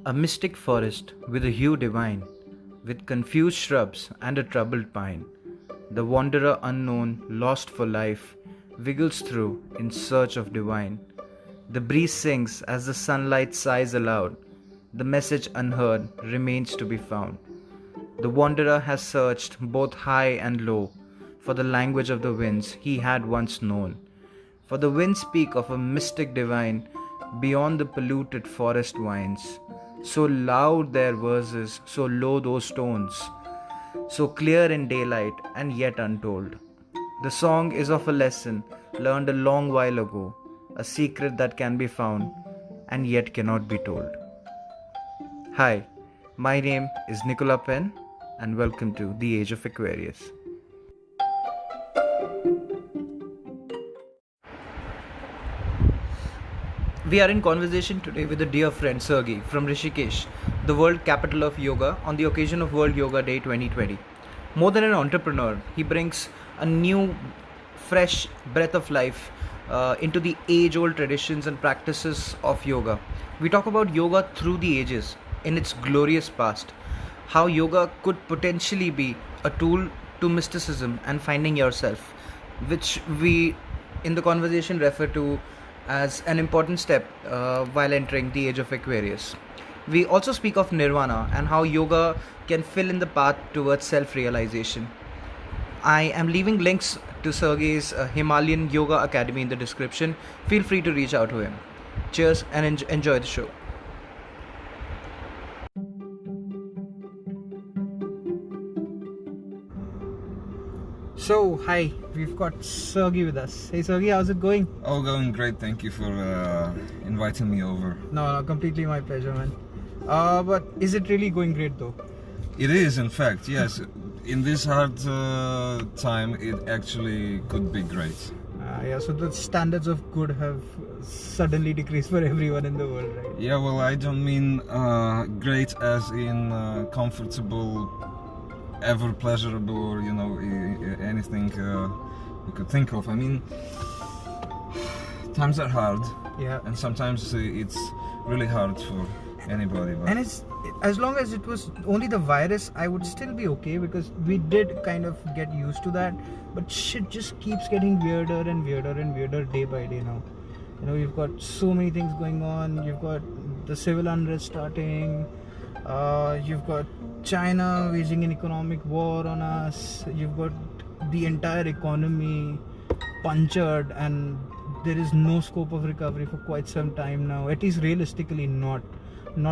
A mystic forest with a hue divine, with confused shrubs and a troubled pine. The wanderer unknown, lost for life, wiggles through in search of divine. The breeze sings as the sunlight sighs aloud. The message unheard remains to be found. The wanderer has searched both high and low for the language of the winds he had once known. For the winds speak of a mystic divine beyond the polluted forest winds. So loud their verses, so low those tones, so clear in daylight and yet untold. The song is of a lesson learned a long while ago, a secret that can be found and yet cannot be told. Hi, my name is Nikola Penn and welcome to the Age of Aquarius. We are in conversation today with a dear friend Sergey from Rishikesh, the world capital of yoga, on the occasion of World Yoga Day 2020. More than an entrepreneur, he brings a new, fresh breath of life into the age-old traditions and practices of yoga. We talk about yoga through the ages, in its glorious past, how yoga could potentially be a tool to mysticism and finding yourself, which we in the conversation refer to as an important step while entering the age of Aquarius. We also speak of nirvana and how yoga can fill in the path towards self-realization. I am leaving links to Sergey's Himalayan Yoga Academy in the description. Feel free to reach out to him. Cheers and enjoy the show. So, hi, we've got Sergey with us. Hey Sergey, how's it going? Oh, going great. Thank you for inviting me over. No, completely my pleasure, man. But is it really going great though? It is, in fact, yes. In this hard time, it actually could be great. Yeah, so the standards of good have suddenly decreased for everyone in the world, right? Yeah, well, I don't mean great as in comfortable, ever pleasurable, or anything you could think of. I mean, times are hard. Yeah. And sometimes it's really hard for anybody. But And it's, as long as it was only the virus, I would still be okay because we did kind of get used to that. But shit just keeps getting weirder and weirder and weirder day by day now. You know, you've got so many things going on. You've got the civil unrest starting. You've got China waging an economic war on us. You've got the entire economy punctured, and there is no scope of recovery for quite some time now. At least realistically, not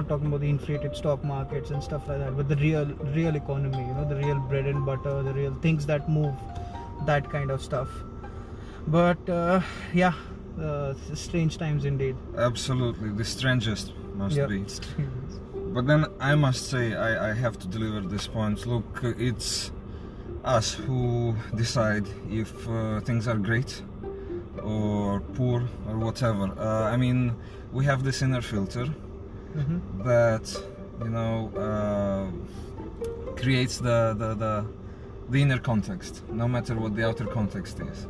talking about the inflated stock markets and stuff like that, but the real economy. You know, the real bread and butter, the real things that move, that kind of stuff. But strange times indeed. absolutely, the strangest must Yeah, be. strange. But then I must say, I have to deliver this point. Look, it's us who decide if things are great or poor or whatever. I mean, we have this inner filter that, creates the inner context, no matter what the outer context is.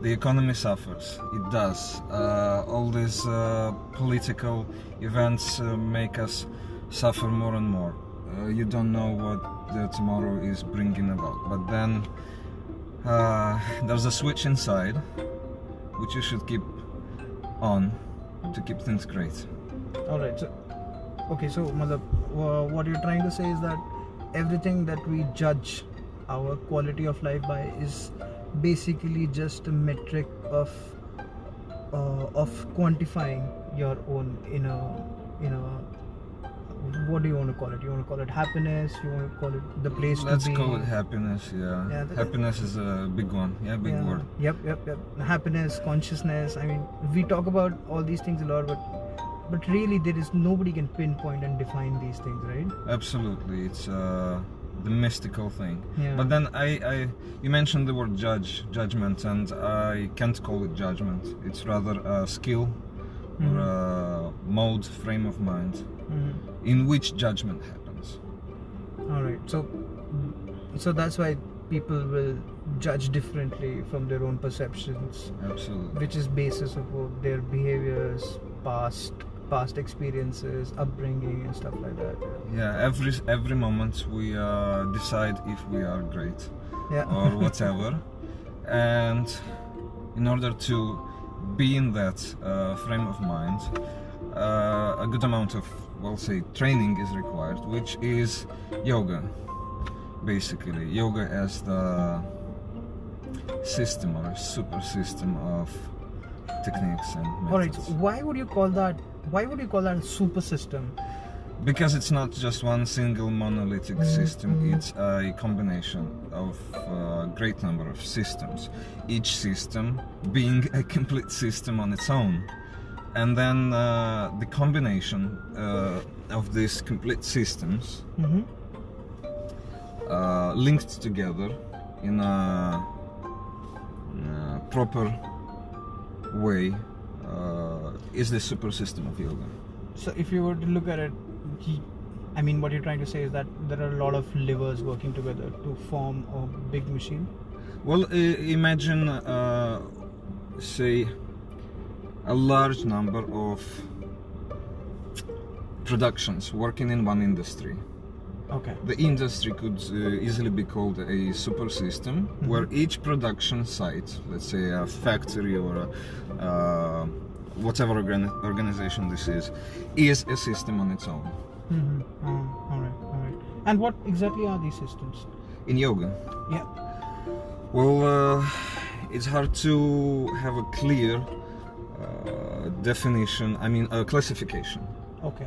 The economy suffers, it does. All these political events make us suffer more and more. You don't know what the tomorrow is bringing about, but then there's a switch inside which you should keep on to keep things great. Alright, so Madhab, what you're trying to say is that everything that we judge our quality of life by is basically just a metric of quantifying your own inner what do you want to call it? You want to call it happiness? You want to call it the place Let's to be? call it happiness, yeah. Happiness is a big one, big word. Yep. Happiness, consciousness. I mean, we talk about all these things a lot, but really there is nobody can pinpoint and define these things, right? Absolutely, it's the mystical thing. Yeah. But then you mentioned the word judgment, and I can't call it judgment. It's rather a skill or a mode, frame of mind in which judgment happens. Alright, so that's why people will judge differently from their own perceptions. Absolutely. Which is basis of their behaviors, past past experiences, upbringing, and stuff like that. Yeah, every moment we decide if we are great Yeah. or whatever, and in order to be in that frame of mind, a good amount of, well, say, training is required, which is yoga. Basically, yoga as the system or a super system of techniques and methods. All right. So why would you call that a super system? Because it's not just one single monolithic system, it's a combination of a great number of systems, each system being a complete system on its own. And then the combination of these complete systems linked together in a proper way is the super system of yoga. So if you were to look at it, I mean, what you're trying to say is that there are a lot of levers working together to form a big machine? Well, imagine, say, a large number of productions working in one industry. Okay. The industry could easily be called a super system, where each production site, let's say a factory or a, whatever organization this is a system on its own. All right. And what exactly are these systems? In yoga? Yeah. Well, it's hard to have a clear definition, I mean a classification. Okay.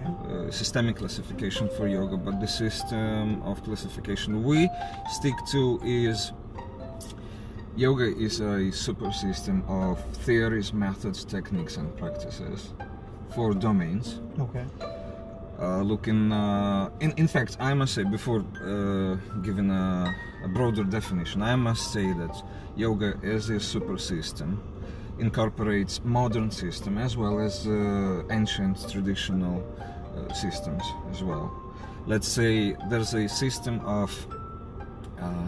Systemic classification for yoga, but the system of classification we stick to is yoga is a super system of theories, methods, techniques and practices for domains. Okay. In fact, I must say, before giving a broader definition, I must say that yoga as a super system incorporates modern system as well as ancient traditional systems as well. Let's say there's a system of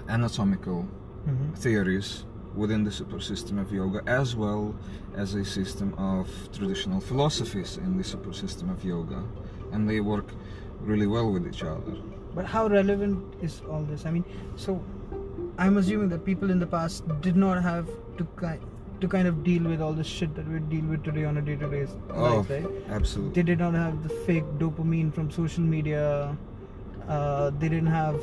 anatomical theories within the super system of yoga, as well as a system of traditional philosophies in the super system of yoga, and they work really well with each other. But how relevant is all this? I mean, so I'm assuming that people in the past did not have to kind of deal with all the shit that we deal with today on a day-to-day life, right? Absolutely. They did not have the fake dopamine from social media. They didn't have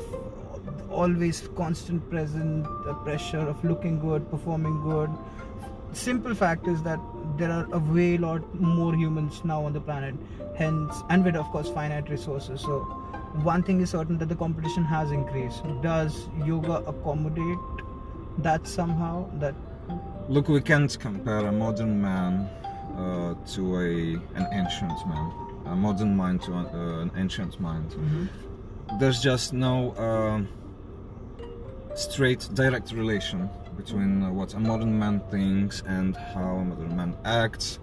always constant present pressure of looking good, performing good. Simple fact is that there are a way lot more humans now on the planet, hence, and with of course finite resources. So one thing is certain, that the competition has increased. Does yoga accommodate that somehow? That look, we can't compare a modern man to an ancient man, a modern mind to an ancient mind. There's just no straight, direct relation between what a modern man thinks and how a modern man acts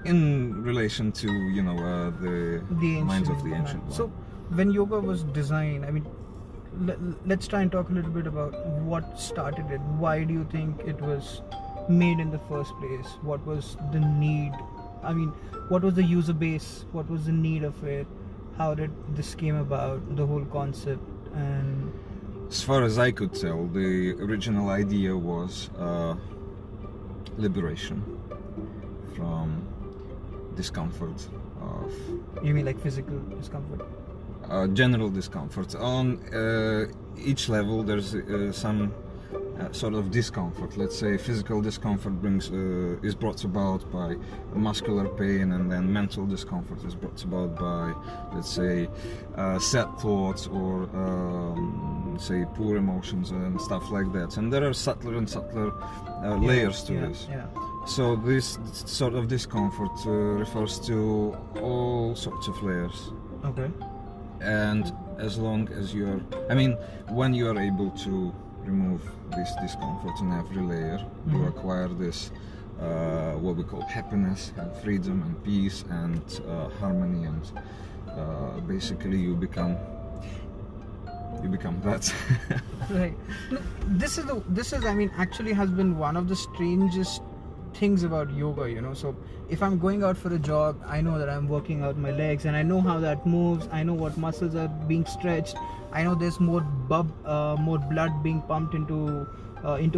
in relation to, the minds of the ancient one. So when yoga was designed, I mean, let's try and talk a little bit about what started it. Why do you think it was made in the first place? What was the need? I mean, what was the user base? What was the need of it? How did this came about, the whole concept? And as far as I could tell, the original idea was liberation from discomfort of... You mean like physical discomfort? General discomfort. On each level there's some sort of discomfort. Let's say physical discomfort is brought about by muscular pain, and then mental discomfort is brought about by, let's say, sad thoughts or say poor emotions and stuff like that. And there are subtler and subtler layers to this. Yeah. So this sort of discomfort refers to all sorts of layers. Okay. And as long as when you are able to remove this discomfort in every layer, you acquire this what we call happiness and freedom and peace and harmony, and basically you become that. Right. No, this is I mean, actually has been one of the strangest things about yoga, you know. So if I'm going out for a jog, I know that I'm working out my legs, and I know how that moves. I know what muscles are being stretched. I know there's more blood being pumped into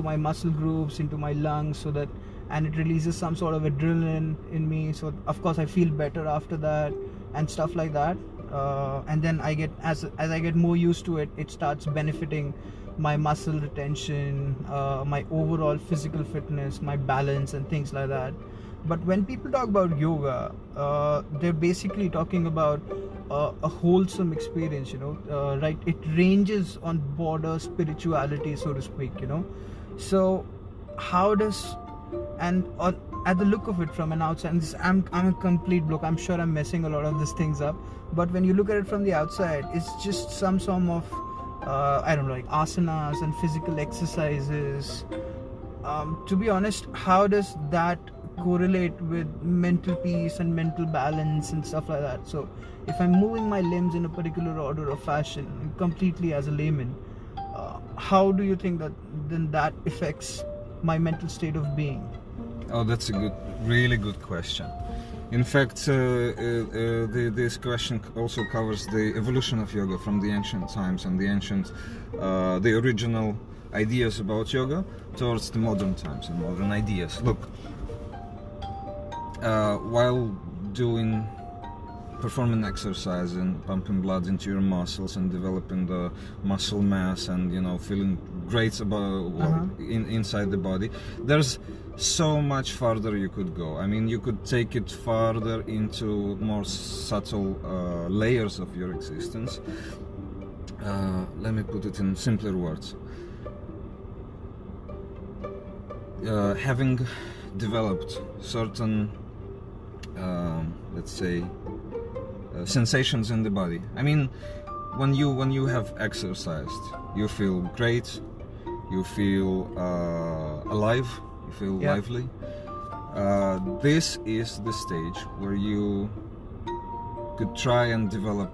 my muscle groups, into my lungs, so that, and it releases some sort of adrenaline in me. So of course I feel better after that and stuff like that. And then I get, as I get more used to it, it starts benefiting my muscle retention, my overall physical fitness, my balance, and things like that. But when people talk about yoga, they're basically talking about a wholesome experience, you know, right? It ranges on border spirituality, so to speak, you know. So how does, and at the look of it from an outside, and this, I'm a complete bloke, I'm sure I'm messing a lot of these things up, but when you look at it from the outside, it's just some sort of I don't know, like asanas and physical exercises. To be honest, how does that correlate with mental peace and mental balance and stuff like that? So if I'm moving my limbs in a particular order or fashion, completely as a layman, how do you think that then that affects my mental state of being? Oh, that's a really good question. In fact, this question also covers the evolution of yoga from the ancient times and the original ideas about yoga towards the modern times and modern ideas. Look, while performing exercise and pumping blood into your muscles and developing the muscle mass and, you know, feeling great about inside the body, there's so much farther you could go. I mean, you could take it farther into more subtle layers of your existence. Let me put it in simpler words. Having developed certain, let's say, sensations in the body. I mean, when you have exercised, you feel great, you feel alive, you feel lively. This is the stage where you could try and develop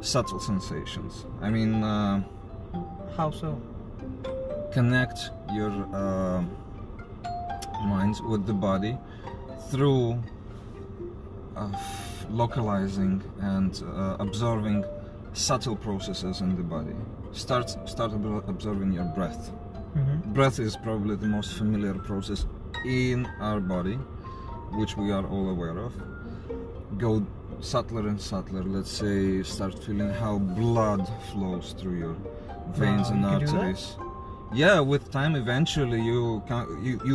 subtle sensations. I mean, how so? Connect your mind with the body through localizing and observing subtle processes in the body. Start observing your breath. Breath is probably the most familiar process in our body, which we are all aware of. Go subtler and subtler. Let's say start feeling how blood flows through your veins and arteries. Yeah, with time, eventually you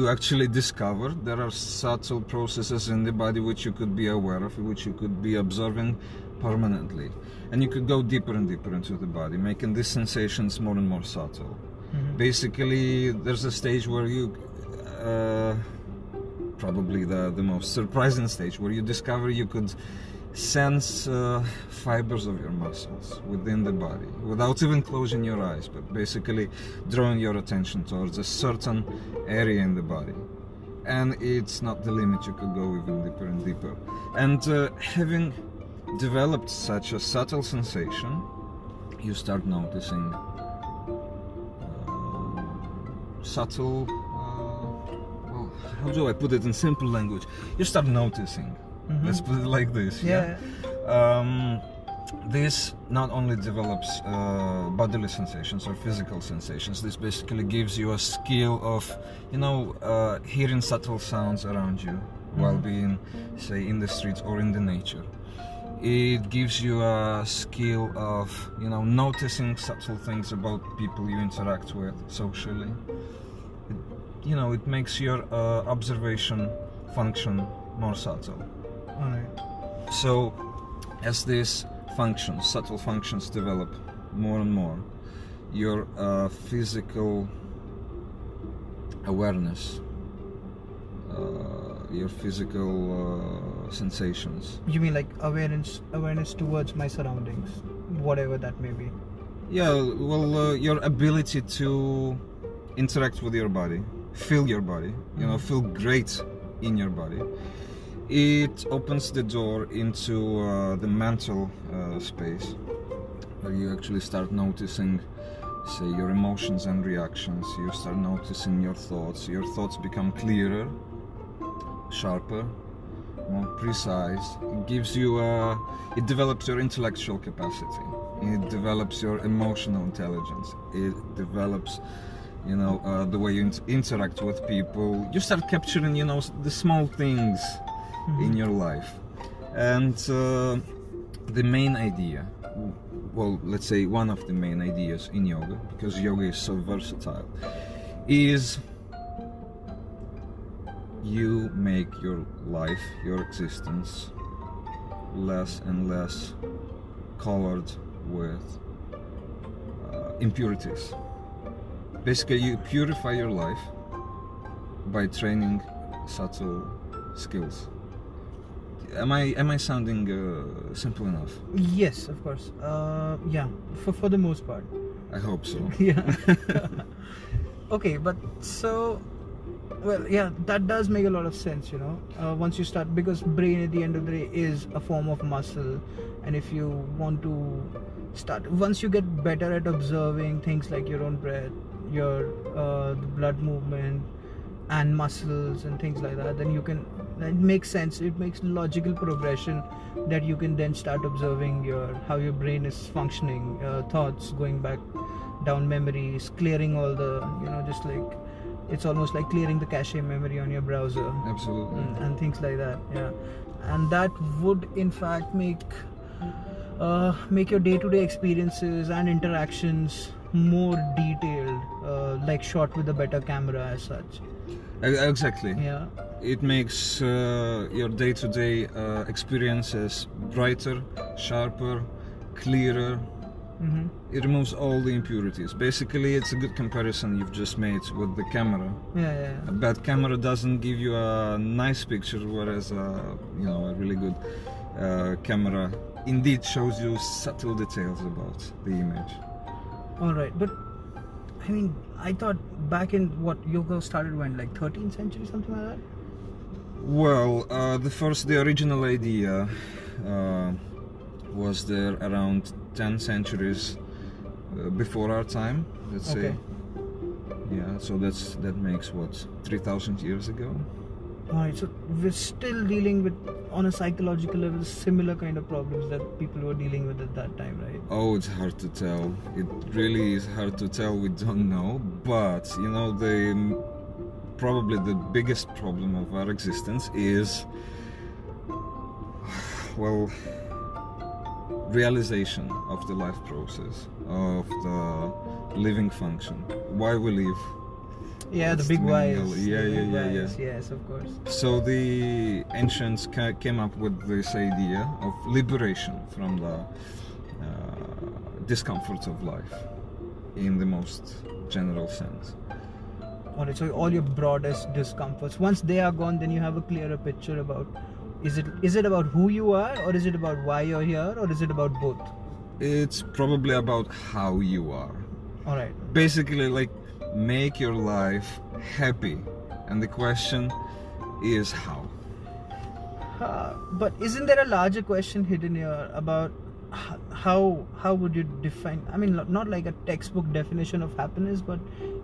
actually discover there are subtle processes in the body which you could be aware of, which you could be observing permanently, and you could go deeper and deeper into the body, making these sensations more and more subtle. Basically, there's a stage where you, probably the most surprising stage, where you discover you could sense fibers of your muscles within the body without even closing your eyes, but basically drawing your attention towards a certain area in the body. And it's not the limit, you could go even deeper and deeper. And having developed such a subtle sensation, you start noticing subtle, well, how do I put it in simple language? You start noticing. Let's put it like this. This not only develops bodily sensations or physical sensations. This basically gives you a skill of, you know, hearing subtle sounds around you while being, say, in the streets or in the nature. It gives you a skill of, you know, noticing subtle things about people you interact with socially. You know, it makes your observation function more subtle. So, as these functions, subtle functions, develop more and more, your physical awareness, your physical sensations. You mean like awareness towards my surroundings, whatever that may be? Yeah, well, your ability to interact with your body, feel your body, you know, feel great in your body. It opens the door into the mental space, where you actually start noticing, say, your emotions and reactions. You start noticing your thoughts become clearer, sharper, more precise. It gives you it develops your intellectual capacity. It develops your emotional intelligence. It develops, the way you interact with people. You start capturing, the small things in your life. And the main idea, well, let's say one of the main ideas in yoga, because yoga is so versatile, is you make your life, your existence, less and less colored with impurities. Basically, you purify your life by training subtle skills. Am I sounding simple enough? Yes, of course. Yeah, for the most part. I hope so. Yeah. Okay, but so, well, yeah, that does make a lot of sense, once you start, because brain at the end of the day is a form of muscle, and if you want to start, once you get better at observing things like your own breath, your the blood movement and muscles and things like that, then you can, it makes sense, it makes logical progression that you can then start observing how your brain is functioning, thoughts going back down memories, clearing all the, just like, it's almost like clearing the cache memory on your browser. Absolutely. And things like that, yeah. And that would in fact make your day-to-day experiences and interactions more detailed, like shot with a better camera as such. Exactly. Yeah. It makes your day-to-day experiences brighter, sharper, clearer. Mm-hmm. It removes all the impurities. Basically, it's a good comparison you've just made with the camera. Yeah. A bad camera doesn't give you a nice picture, whereas a really good camera indeed shows you subtle details about the image. All right, but I mean, I thought back in what yoga started when, like 13th century, something like that. Well, the original idea was there around 10 centuries before our time, let's say. Yeah, so that makes what, 3,000 years ago. Alright, so we're still dealing with, on a psychological level, similar kind of problems that people were dealing with at that time, right? Oh, it's hard to tell. It really is hard to tell. We don't know. But, probably the biggest problem of our existence is, well, realization of the life process, of the living function. Why we live. Yeah, That's the big whys. Yeah. Yes, of course. So the ancients came up with this idea of liberation from the discomforts of life in the most general sense. Alright, so all your broadest discomforts, once they are gone, then you have a clearer picture about, is it about who you are, or is it about why you're here, or is it about both? It's probably about how you are. Alright. Basically, like, make your life happy, and the question is how. But isn't there a larger question hidden here about how would you define, I mean, not like a textbook definition of happiness, but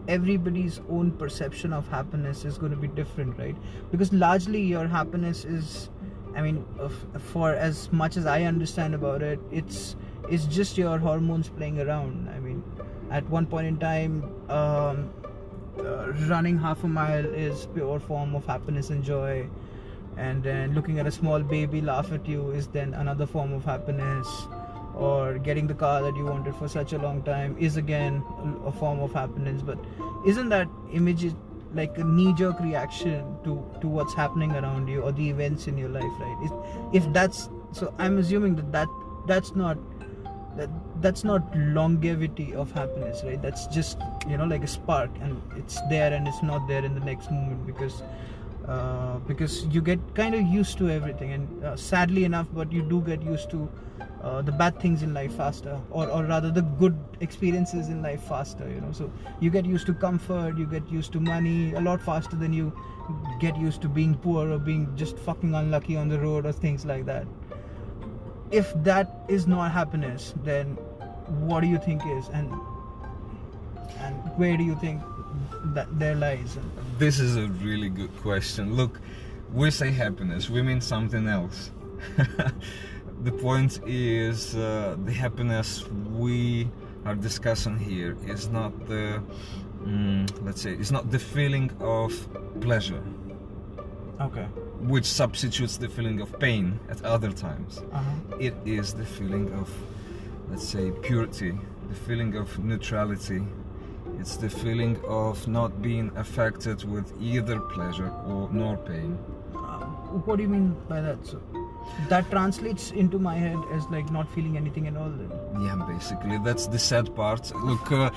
everybody's own perception of happiness is going to be different, right? Because largely your happiness is, I mean, for as much as I understand about it, it's just your hormones playing around. I mean, at one point in time, running half a mile is pure form of happiness and joy, and then looking at a small baby laugh at you is then another form of happiness, or getting the car that you wanted for such a long time is again a form of happiness. But isn't that image like a knee-jerk reaction to what's happening around you or the events in your life, right? If that's so, I'm assuming that's not longevity of happiness, right? That's just, like a spark, and it's there and it's not there in the next moment, because you get kind of used to everything, and sadly enough, but you do get used to the bad things in life faster, or rather the good experiences in life faster, so you get used to comfort, you get used to money a lot faster than you get used to being poor or being just fucking unlucky on the road or things like that. If that is not happiness, then what do you think is, and where do you think that there lies? This is a really good question. Look, we say happiness, we mean something else. The point is, the happiness we are discussing here is not the, let's say, it's not the feeling of pleasure, Okay. which substitutes the feeling of pain at other times. It is the feeling of, let's say, purity, the feeling of neutrality. It's the feeling of not being affected with either pleasure or nor pain. What do you mean by that? So that translates into my head as like not feeling anything at all then. Yeah, basically, that's the sad part. Look,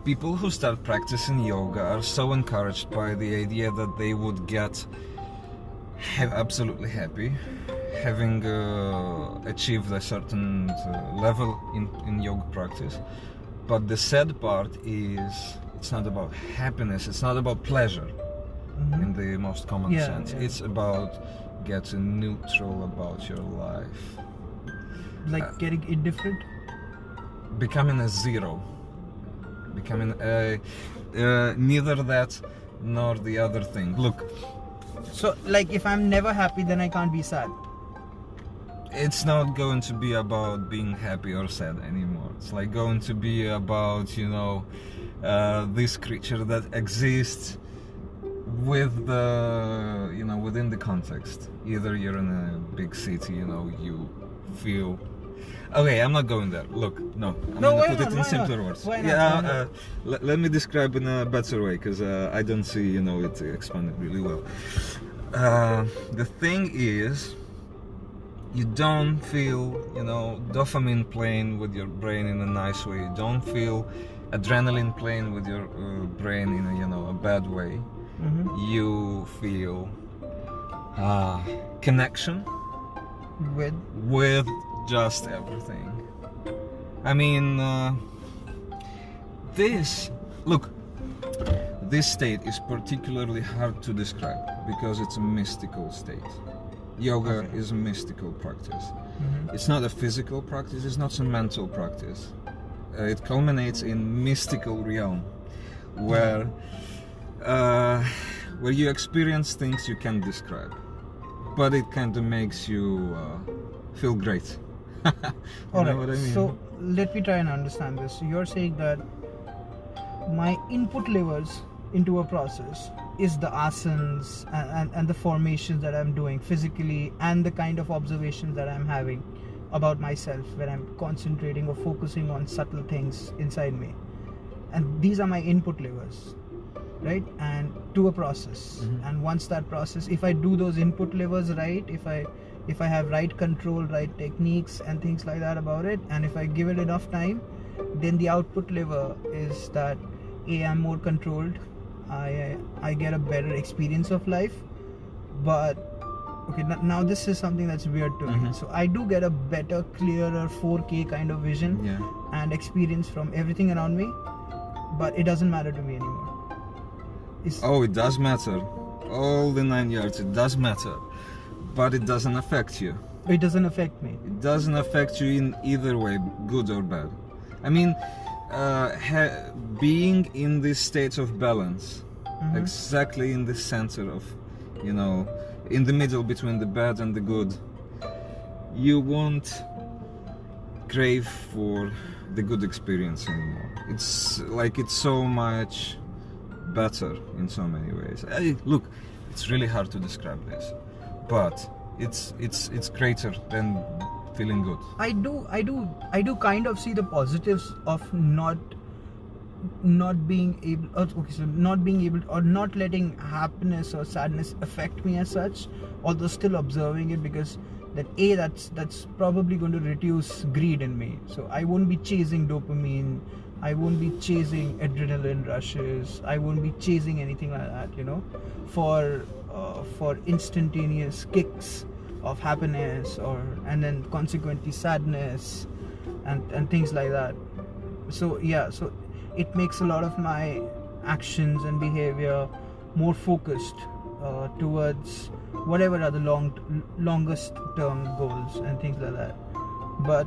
people who start practicing yoga are so encouraged by the idea that they would get absolutely happy, having achieved a certain level in yoga practice. But the sad part is, it's not about happiness, it's not about pleasure in the most common sense. Yeah. It's about getting neutral about your life. Like getting indifferent? Becoming a zero. Becoming neither that nor the other thing. Look, So like if I'm never happy, then I can't be sad. it's not going to be about being happy or sad anymore. It's like going to be about, you know, this creature that exists with the, you know, within the context. Either you're in a big city, you know, you feel. Okay, I'm not going there. Look, no, I'm No, gonna why put not? it in Why simpler not? words. Why not? Yeah, Why not? let me describe in a better way, because I don't see, you know, it expanded really well. The thing is, you don't feel, you know, dopamine playing with your brain in a nice way. You don't feel adrenaline playing with your brain in a, you know, a bad way. You feel connection with just everything. I mean, this state is particularly hard to describe because it's a mystical state. Yoga is a mystical practice. It's not a physical practice, it's not a mental practice. It culminates in mystical realm where you experience things you can't describe, but it kind of makes you feel great. You know what I mean? So let me try and understand this. You're saying that my input levers into a process is the asanas and the formations that I'm doing physically and the kind of observations that I'm having about myself, where I'm concentrating or focusing on subtle things inside me. And these are my input levers, right? And to a process. And once that process, if I do those input levers right, if I have right control, right techniques and things like that about it, and if I give it enough time, then the output lever is that I'm more controlled, I get a better experience of life. But okay, now this is something that's weird to me. So I do get a better, clearer 4K kind of vision and experience from everything around me, but it doesn't matter to me anymore. It does matter. All the 9 yards, it does matter. But it doesn't affect you. It doesn't affect me. It doesn't affect you in either way, good or bad. I mean, being in this state of balance, exactly in the center of, you know, in the middle between the bad and the good, you won't crave for the good experience anymore. It's like, it's so much better in so many ways. Look, it's really hard to describe this, but it's greater than feeling good. I do kind of see the positives of not being able or not letting happiness or sadness affect me as such, although still observing it, because that's probably going to reduce greed in me. So I won't be chasing dopamine, I won't be chasing adrenaline rushes, I won't be chasing anything like that, you know, for instantaneous kicks of happiness and then consequently sadness and things like that. So so it makes a lot of my actions and behavior more focused towards whatever are the longest term goals and things like that. But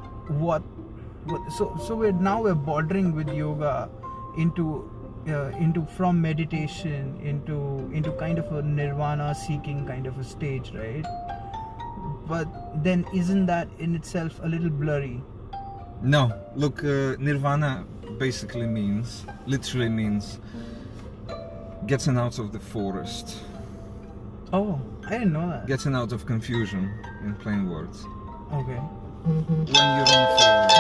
so we're bordering with yoga into into from meditation into kind of a nirvana seeking kind of a stage, right? But then isn't that in itself a little blurry? No, look, nirvana literally means getting out of the forest, Oh, I didn't know that. getting out of confusion, in plain words. Okay. When you're in the forest,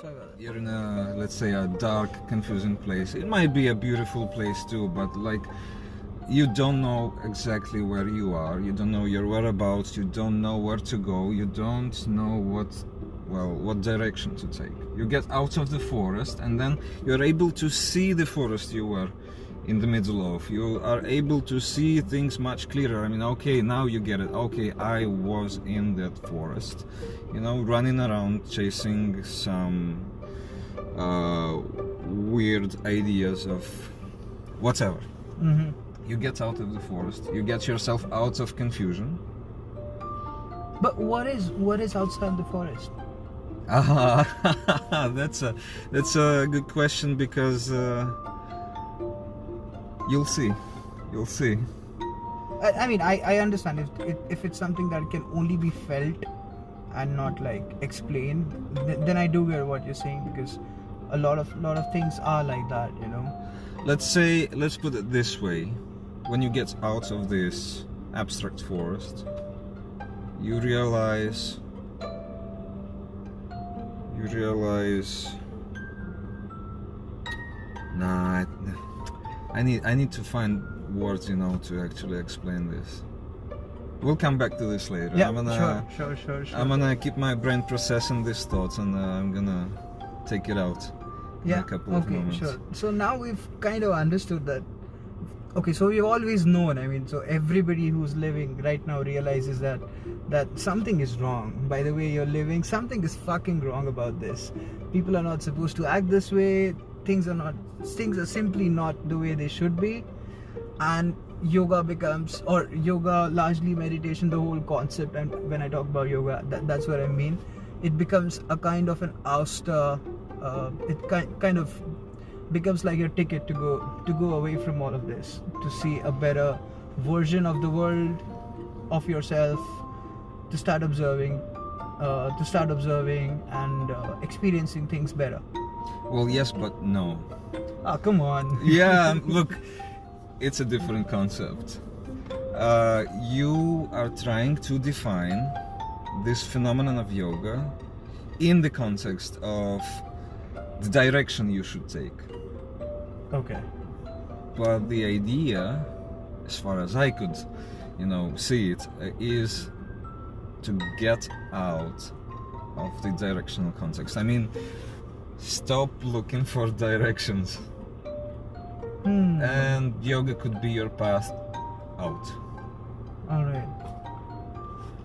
Sorry about that. you're in a, let's say, a dark, confusing place. It might be a beautiful place too, but like, you don't know exactly where you are, you don't know your whereabouts, you don't know where to go, you don't know what direction to take. You get out of the forest and then you're able to see the forest you were in the middle of. You are able to see things much clearer. I mean, okay, now you get it. Okay, I was in that forest, running around chasing some weird ideas of whatever. Mm-hmm. You get out of the forest, you get yourself out of confusion. But what is outside the forest? That's a good question, because you'll see. I mean, I understand if it's something that can only be felt and not like explained, then I do get what you're saying, because a lot of things are like that, Let's put it this way: when you get out of this abstract forest, you realize nah, I need to find words, to actually explain this. We'll come back to this later. Yeah, sure. I'm gonna keep my brain processing these thoughts, and I'm gonna take it out in a couple of moments. Sure. So now we've kind of understood that. Okay, so we've always known. I mean, so everybody who's living right now realizes that something is wrong. By the way you're living, something is fucking wrong about this. People are not supposed to act this way. Things are simply not the way they should be. And yoga becomes, or yoga, largely meditation, the whole concept. And when I talk about yoga, that's what I mean. It becomes a kind of an ouster. It kind of becomes like your ticket to go away from all of this, to see a better version of the world, of yourself, to start observing and experiencing things better. Well, yes, but no. Ah, come on. Yeah, look, it's a different concept. You are trying to define this phenomenon of yoga in the context of the direction you should take. Okay. But the idea, as far as I could, see it, is to get out of the directional context. I mean, stop looking for directions. And yoga could be your path out. All right.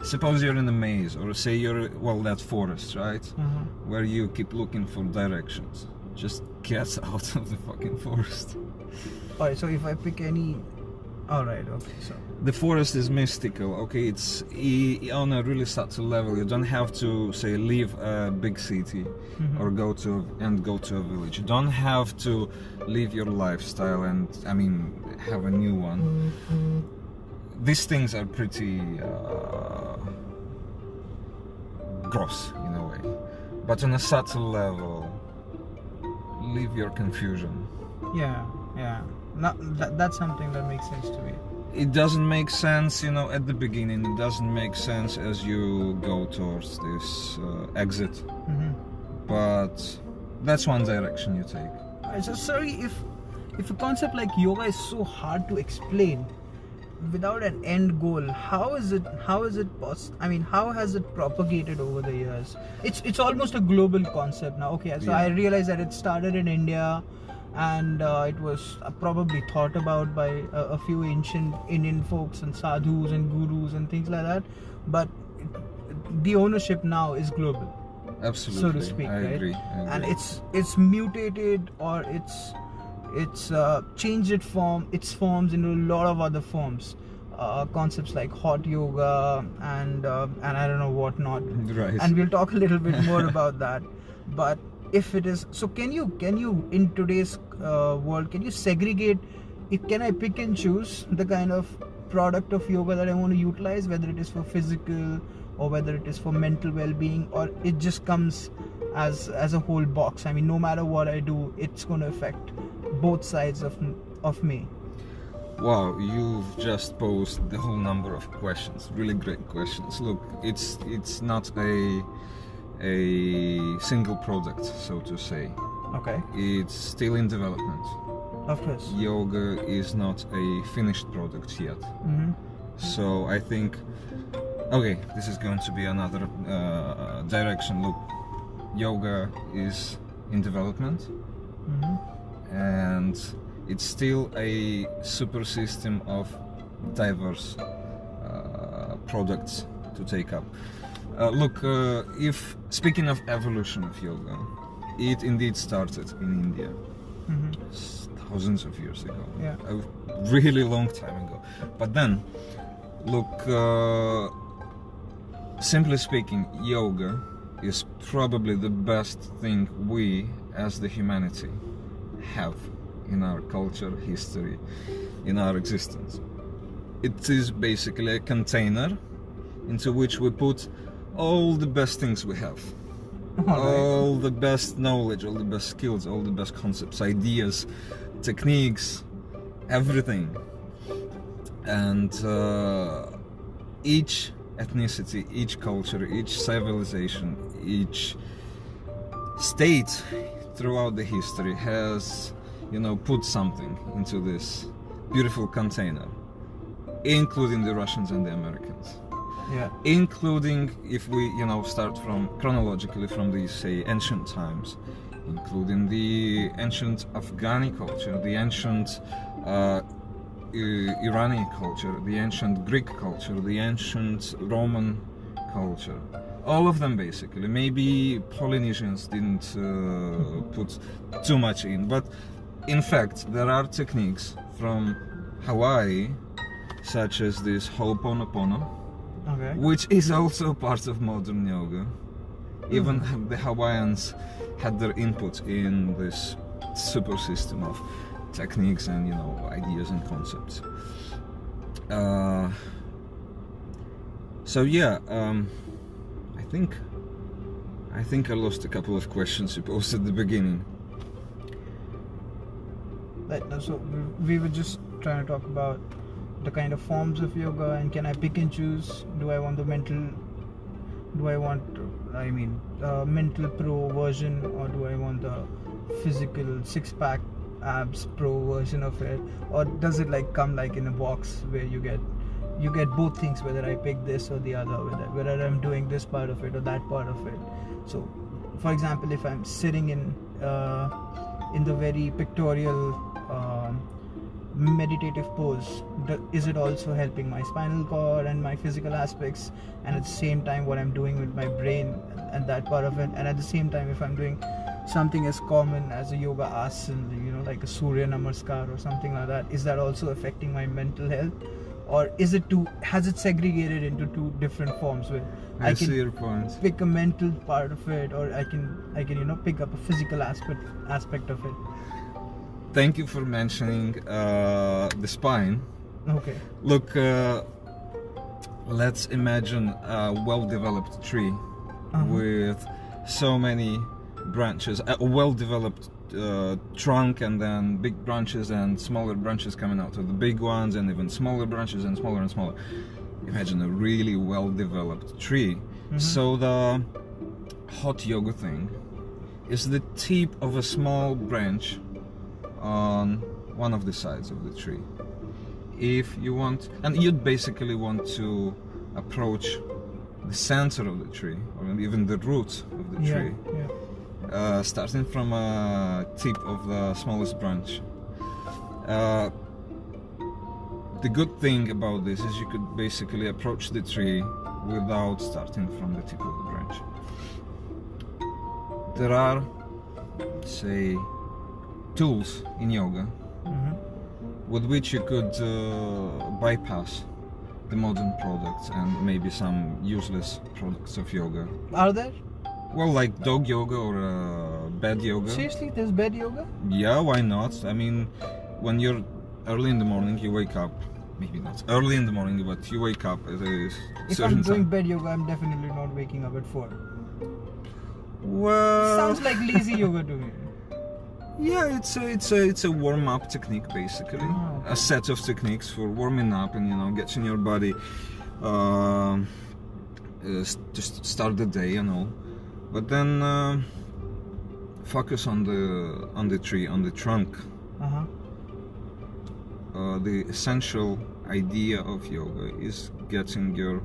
Suppose you're in a maze, or say you're, that forest, right? Uh-huh. Where you keep looking for directions. Just get out of the fucking forest. Alright, so if I pick any... Alright, okay, so... The forest is mystical, okay? It's on a really subtle level. You don't have to, say, leave a big city or go to a village. You don't have to leave your lifestyle and, have a new one. These things are pretty gross, in a way. But on a subtle level, leave your confusion. Yeah. That's something that makes sense to me. It doesn't make sense, at the beginning. It doesn't make sense as you go towards this exit. But that's one direction you take. So sorry, if a concept like yoga is so hard to explain without an end goal, how has it propagated over the years? It's almost a global concept now. Okay, so yeah. I realize that it started in India, and it was probably thought about by a few ancient Indian folks and sadhus and gurus and things like that, but the ownership now is global. Absolutely, so to speak. I right? agree. And it's mutated, or it's changed its forms into a lot of other forms, concepts like hot yoga and I don't know what not. Right. And we'll talk a little bit more about that. But if it is so, can you in today's world, can you segregate it? Can I pick and choose the kind of product of yoga that I want to utilize, whether it is for physical or whether it is for mental well-being, or it just comes as a whole box? I mean, no matter what I do, it's going to affect both sides of me. Wow, you've just posed the whole number of questions. Really great questions. Look, it's not a single product, so to say. Okay. It's still in development. Of course. Yoga is not a finished product yet. Mm-hmm. So I think, okay, this is going to be another direction. Look, yoga is in development, Mm-hmm. and it's still a super system of diverse products to take up. Look, if speaking of evolution of yoga, it indeed started in India. Mm-hmm. Thousands of years ago. Yeah. A really long time ago. But then, look, simply speaking, yoga is probably the best thing we as the humanity have in our culture, history, in our existence. It is basically a container into which we put all the best things we have. All the best knowledge, all the best skills, all the best concepts, ideas, techniques, everything. And each ethnicity, each culture, each civilization, each state throughout the history has, put something into this beautiful container, including the Russians and the Americans. Yeah. Including, if we start from chronologically from the, say, ancient times, including the ancient Afghani culture, the ancient Iranian culture, the ancient Greek culture, the ancient Roman culture, all of them basically. Maybe Polynesians didn't put too much in, but in fact there are techniques from Hawaii, such as this Ho'oponopono, Okay. which is also part of modern yoga. Even the Hawaiians had their input in this super system of techniques and ideas and concepts. So yeah, I think I lost a couple of questions you posed at the beginning. So we were just trying to talk about the kind of forms of yoga, and can I pick and choose? Do I want mental pro version, or do I want the physical six-pack abs pro version of it, or does it come in a box where you get both things, whether I pick this or the other, whether I'm doing this part of it or that part of it? So for example, if I'm sitting in the very pictorial meditative pose, is it also helping my spinal cord and my physical aspects, and at the same time what I'm doing with my brain and that part of it? And at the same time, if I'm doing something as common as a yoga asana, like a Surya Namaskar or something like that, is that also affecting my mental health, or has it segregated into two different forms where I can see your point. pick a mental part of it, or I can pick up a physical aspect of it? Thank you for mentioning the spine. Okay. Look, let's imagine a well-developed tree with so many branches, a well-developed trunk, and then big branches and smaller branches coming out of the big ones, and even smaller branches and smaller and smaller. Imagine a really well-developed tree. So the hot yoga thing is the tip of a small branch on one of the sides of the tree. If you want, and you'd basically want to approach the center of the tree, or even the root of the tree, starting from a tip of the smallest branch. The good thing about this is you could basically approach the tree without starting from the tip of the branch. There are, say, tools in yoga with which you could bypass the modern products and maybe some useless products of yoga. Are there? Well, like dog yoga or bed yoga. Seriously, there's bed yoga? Yeah, why not? I mean, when you're early in the morning, you wake up. Maybe not early in the morning, but you wake up at a If certain I'm doing time. bed yoga, I'm definitely not waking up at 4. Well, Sounds like lazy yoga to me. yeah, it's a warm up technique basically. Oh, okay. A set of techniques for warming up and getting your body just start the day and all. But then focus on the tree, on the trunk. Uh-huh. The essential idea of yoga is getting your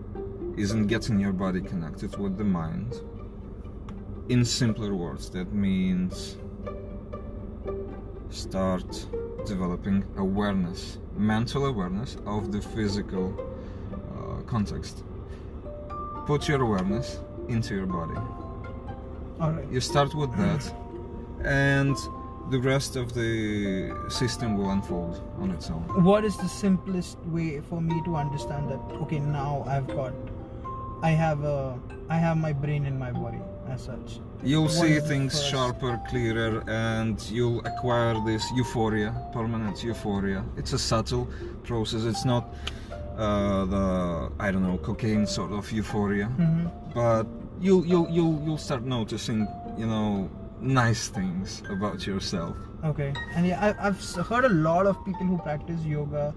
body connected with the mind. In simpler words, that means start developing awareness, mental awareness of the physical context. Put your awareness into your body. All right. You start with that, and the rest of the system will unfold on its own. What is the simplest way for me to understand that? Okay, now I have my brain in my body as such. You'll What see is the things first- sharper, clearer, and you'll acquire this euphoria, permanent euphoria. It's a subtle process. It's not the cocaine sort of euphoria, Mm-hmm. but you'll start noticing nice things about yourself. Okay, and yeah, I've heard a lot of people who practice yoga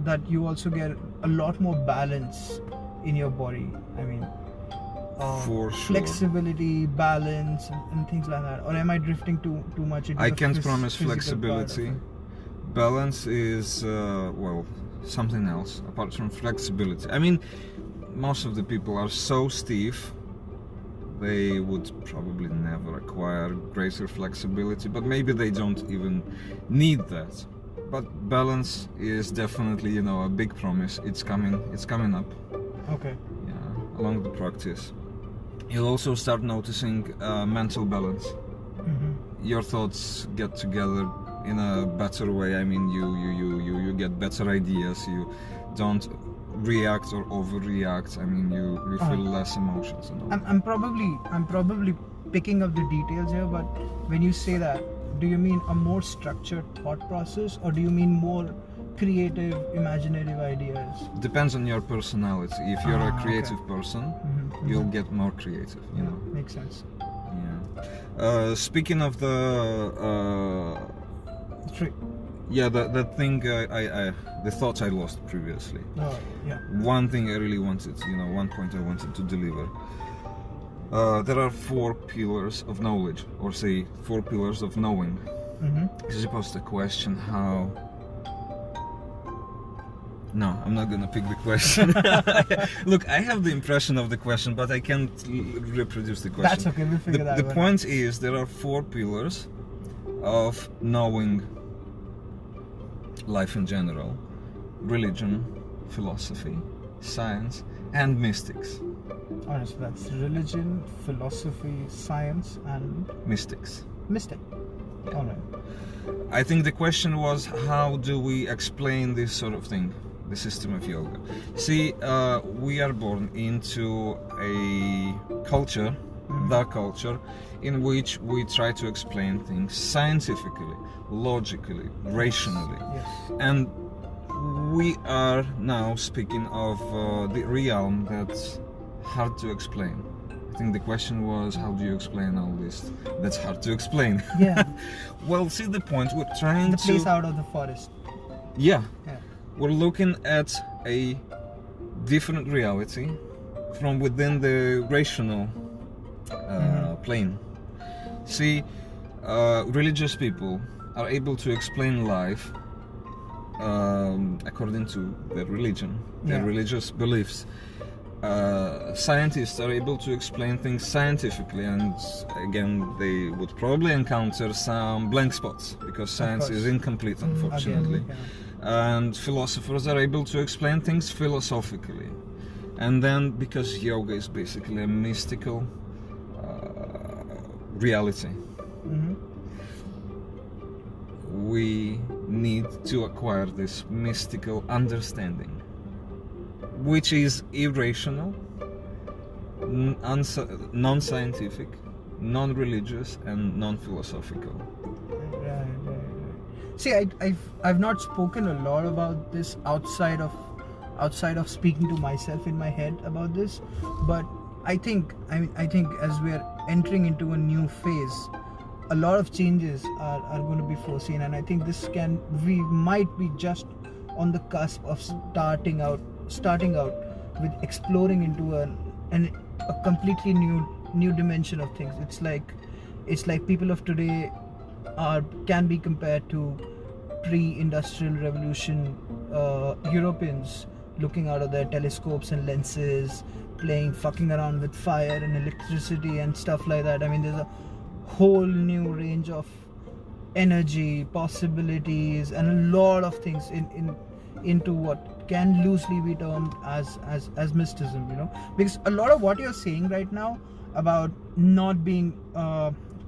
that you also get a lot more balance in your body. I mean, For sure. flexibility, balance, and things like that. Or am I drifting too much into I the can't promise physical part of flexibility. it? Balance is something else apart from flexibility. I mean, most of the people are so stiff, they would probably never acquire greater flexibility, but maybe they don't even need that. But balance is definitely, a big promise. It's coming up. Okay. Yeah, along the practice. You'll also start noticing mental balance. Mm-hmm. Your thoughts get together in a better way. I mean, you get better ideas. You don't react or overreact. I mean, you feel less emotions and all. I'm probably picking up the details here, but when you say that, do you mean a more structured thought process, or do you mean more creative, imaginative ideas? Depends on your personality. If you're a okay. creative person, Mm-hmm. you'll get more creative. Makes sense. Yeah. Speaking of the True. the thing the thoughts I lost previously. Oh, yeah. One thing I really wanted, one point I wanted to deliver. There are 4 pillars of knowledge, or say 4 pillars of knowing. Mm-hmm. You're supposed to question how. No, I'm not gonna pick the question. Look, I have the impression of the question, but I can't reproduce the question. That's okay. We'll figure that The out. point is, there are 4 pillars of knowing life in general: religion, philosophy, science, and mystics. Alright, so that's religion, philosophy, science, and Mystics. mystic. Alright. I think the question was, how do we explain this sort of thing, the system of yoga? See, we are born into a culture, the culture, in which we try to explain things scientifically, logically, rationally. Yes. And we are now speaking of the realm that's hard to explain. I think the question was, how do you explain all this? That's hard to explain. Yeah. Well, see the point, we're trying The place to... out of the forest. Yeah, Yeah. we're looking at a different reality from within the rational plane. See, religious people are able to explain life according to their religion, their Yeah. religious beliefs. Scientists are able to explain things scientifically, and again, they would probably encounter some blank spots because science course. is incomplete, unfortunately. Again, yeah. And philosophers are able to explain things philosophically. And then, because yoga is basically a mystical reality, Mhm. we need to acquire this mystical understanding, which is irrational, non-scientific, non-religious, and non-philosophical. Right. See, I've not spoken a lot about this outside of speaking to myself in my head about this, but I think as we're entering into a new phase, a lot of changes are going to be foreseen, and I think we might be just on the cusp of starting out with exploring into a completely new dimension of things. It's like people of today can be compared to pre-industrial revolution Europeans looking out of their telescopes and lenses, fucking around with fire and electricity and stuff like that. I mean, there's a whole new range of energy possibilities and a lot of things into what can loosely be termed as mysticism, because a lot of what you're saying right now about not being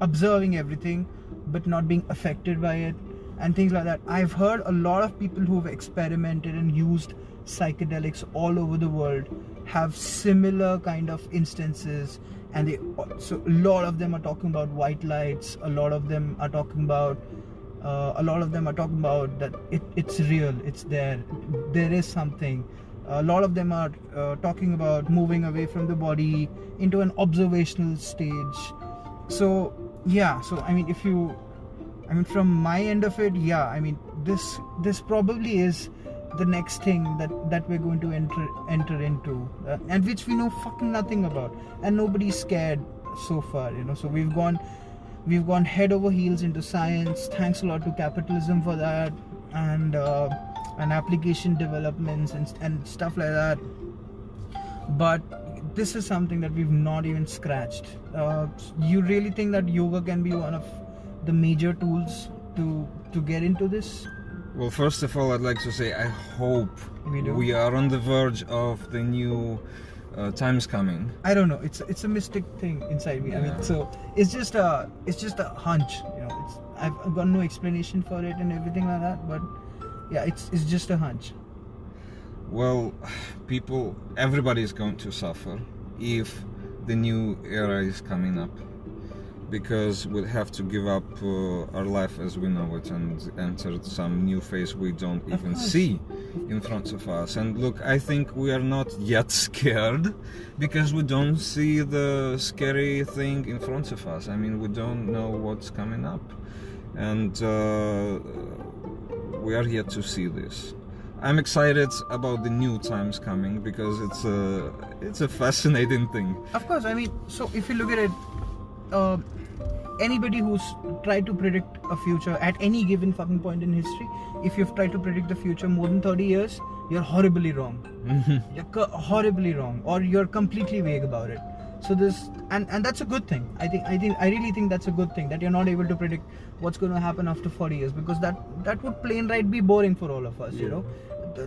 observing everything but not being affected by it and things like that, I've heard a lot of people who've experimented and used psychedelics all over the world have similar kind of instances, and so a lot of them are talking about white lights. A lot of them are talking about that it's real, it's there is something. A lot of them are talking about moving away from the body into an observational stage. So I mean, from my end of it, this probably is the next thing that we're going to enter into, and which we know fucking nothing about, and nobody's scared so far, so we've gone head over heels into science. Thanks a lot to capitalism for that, and application developments and stuff like that. But this is something that we've not even scratched. You really think that yoga can be one of the major tools to get into this? Well, first of all, I'd like to say I hope we are on the verge of the new times coming. I don't know. It's a mystic thing inside me. Yeah. I mean, so it's just a hunch. I've got no explanation for it and everything like that. But yeah, it's just a hunch. Well, everybody is going to suffer if the new era is coming up, because we'll have to give up our life as we know it and enter some new phase we don't even see in front of us. And look, I think we are not yet scared because we don't see the scary thing in front of us. I mean, we don't know what's coming up, and we are yet to see this. I'm excited about the new times coming because it's a fascinating thing. Of course, I mean, so if you look at it, anybody who's tried to predict a future at any given fucking point in history, if you've tried to predict the future more than 30 years, you're horribly wrong. You're horribly wrong, or you're completely vague about it. So this, and that's a good thing. I really think that's a good thing, that you're not able to predict what's going to happen after 40 years, because that would plain right be boring for all of us.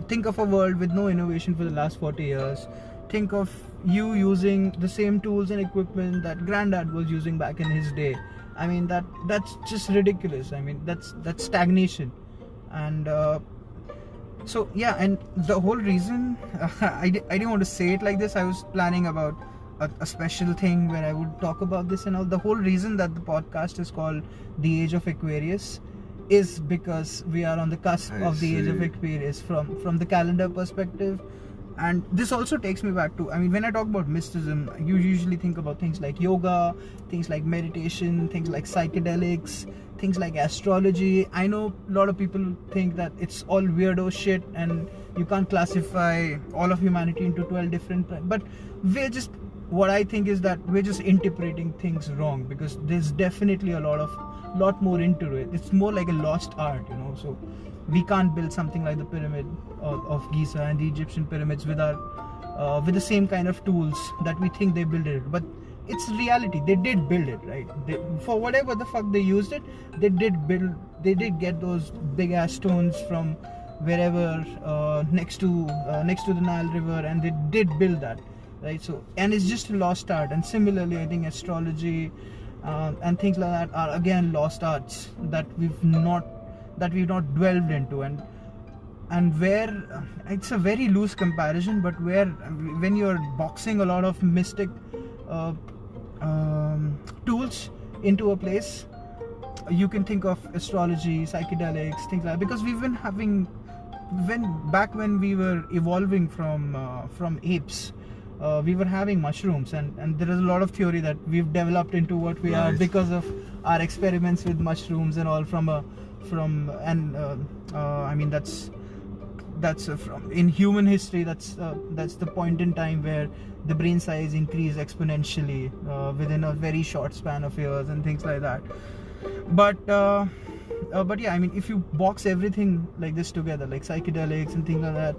Think of a world with no innovation for the last 40 years. Think of you using the same tools and equipment that granddad was using back in his day. I mean, that's just ridiculous. I mean, that's stagnation. And so yeah, and the whole reason I didn't want to say it like this. I was planning about a special thing where I would talk about this and all. The whole reason that the podcast is called The Age of Aquarius is because we are on the cusp of the Age of Aquarius from the calendar perspective. And this also takes me back to, I mean, when I talk about mysticism, you usually think about things like yoga, things like meditation, things like psychedelics, things like astrology. I know a lot of people think that it's all weirdo shit and you can't classify all of humanity into 12 different, but what I think is that we're just interpreting things wrong, because there's definitely a lot more into it. It's more like a lost art, so we can't build something like the pyramid of Giza and the Egyptian pyramids with the same kind of tools that we think they built it. But it's reality. They did build it, right? For whatever the fuck they used it, they did get those big ass stones from wherever next to the Nile River, and they did build that, right? So, and it's just a lost art. And similarly, I think astrology and things like that are again lost arts that we've not delved into, and where it's a very loose comparison, but when you're boxing a lot of mystic uh, tools into a place. You can think of astrology, psychedelics, things like that, because we've been having, when we were evolving from apes, we were having mushrooms, and there is a lot of theory that we've developed into what we are because of our experiments with mushrooms and all. I mean, that's from in human history, that's the point in time where the brain size increased exponentially within a very short span of years and things like that. But yeah, I mean, if you box everything like this together, like psychedelics and things like that,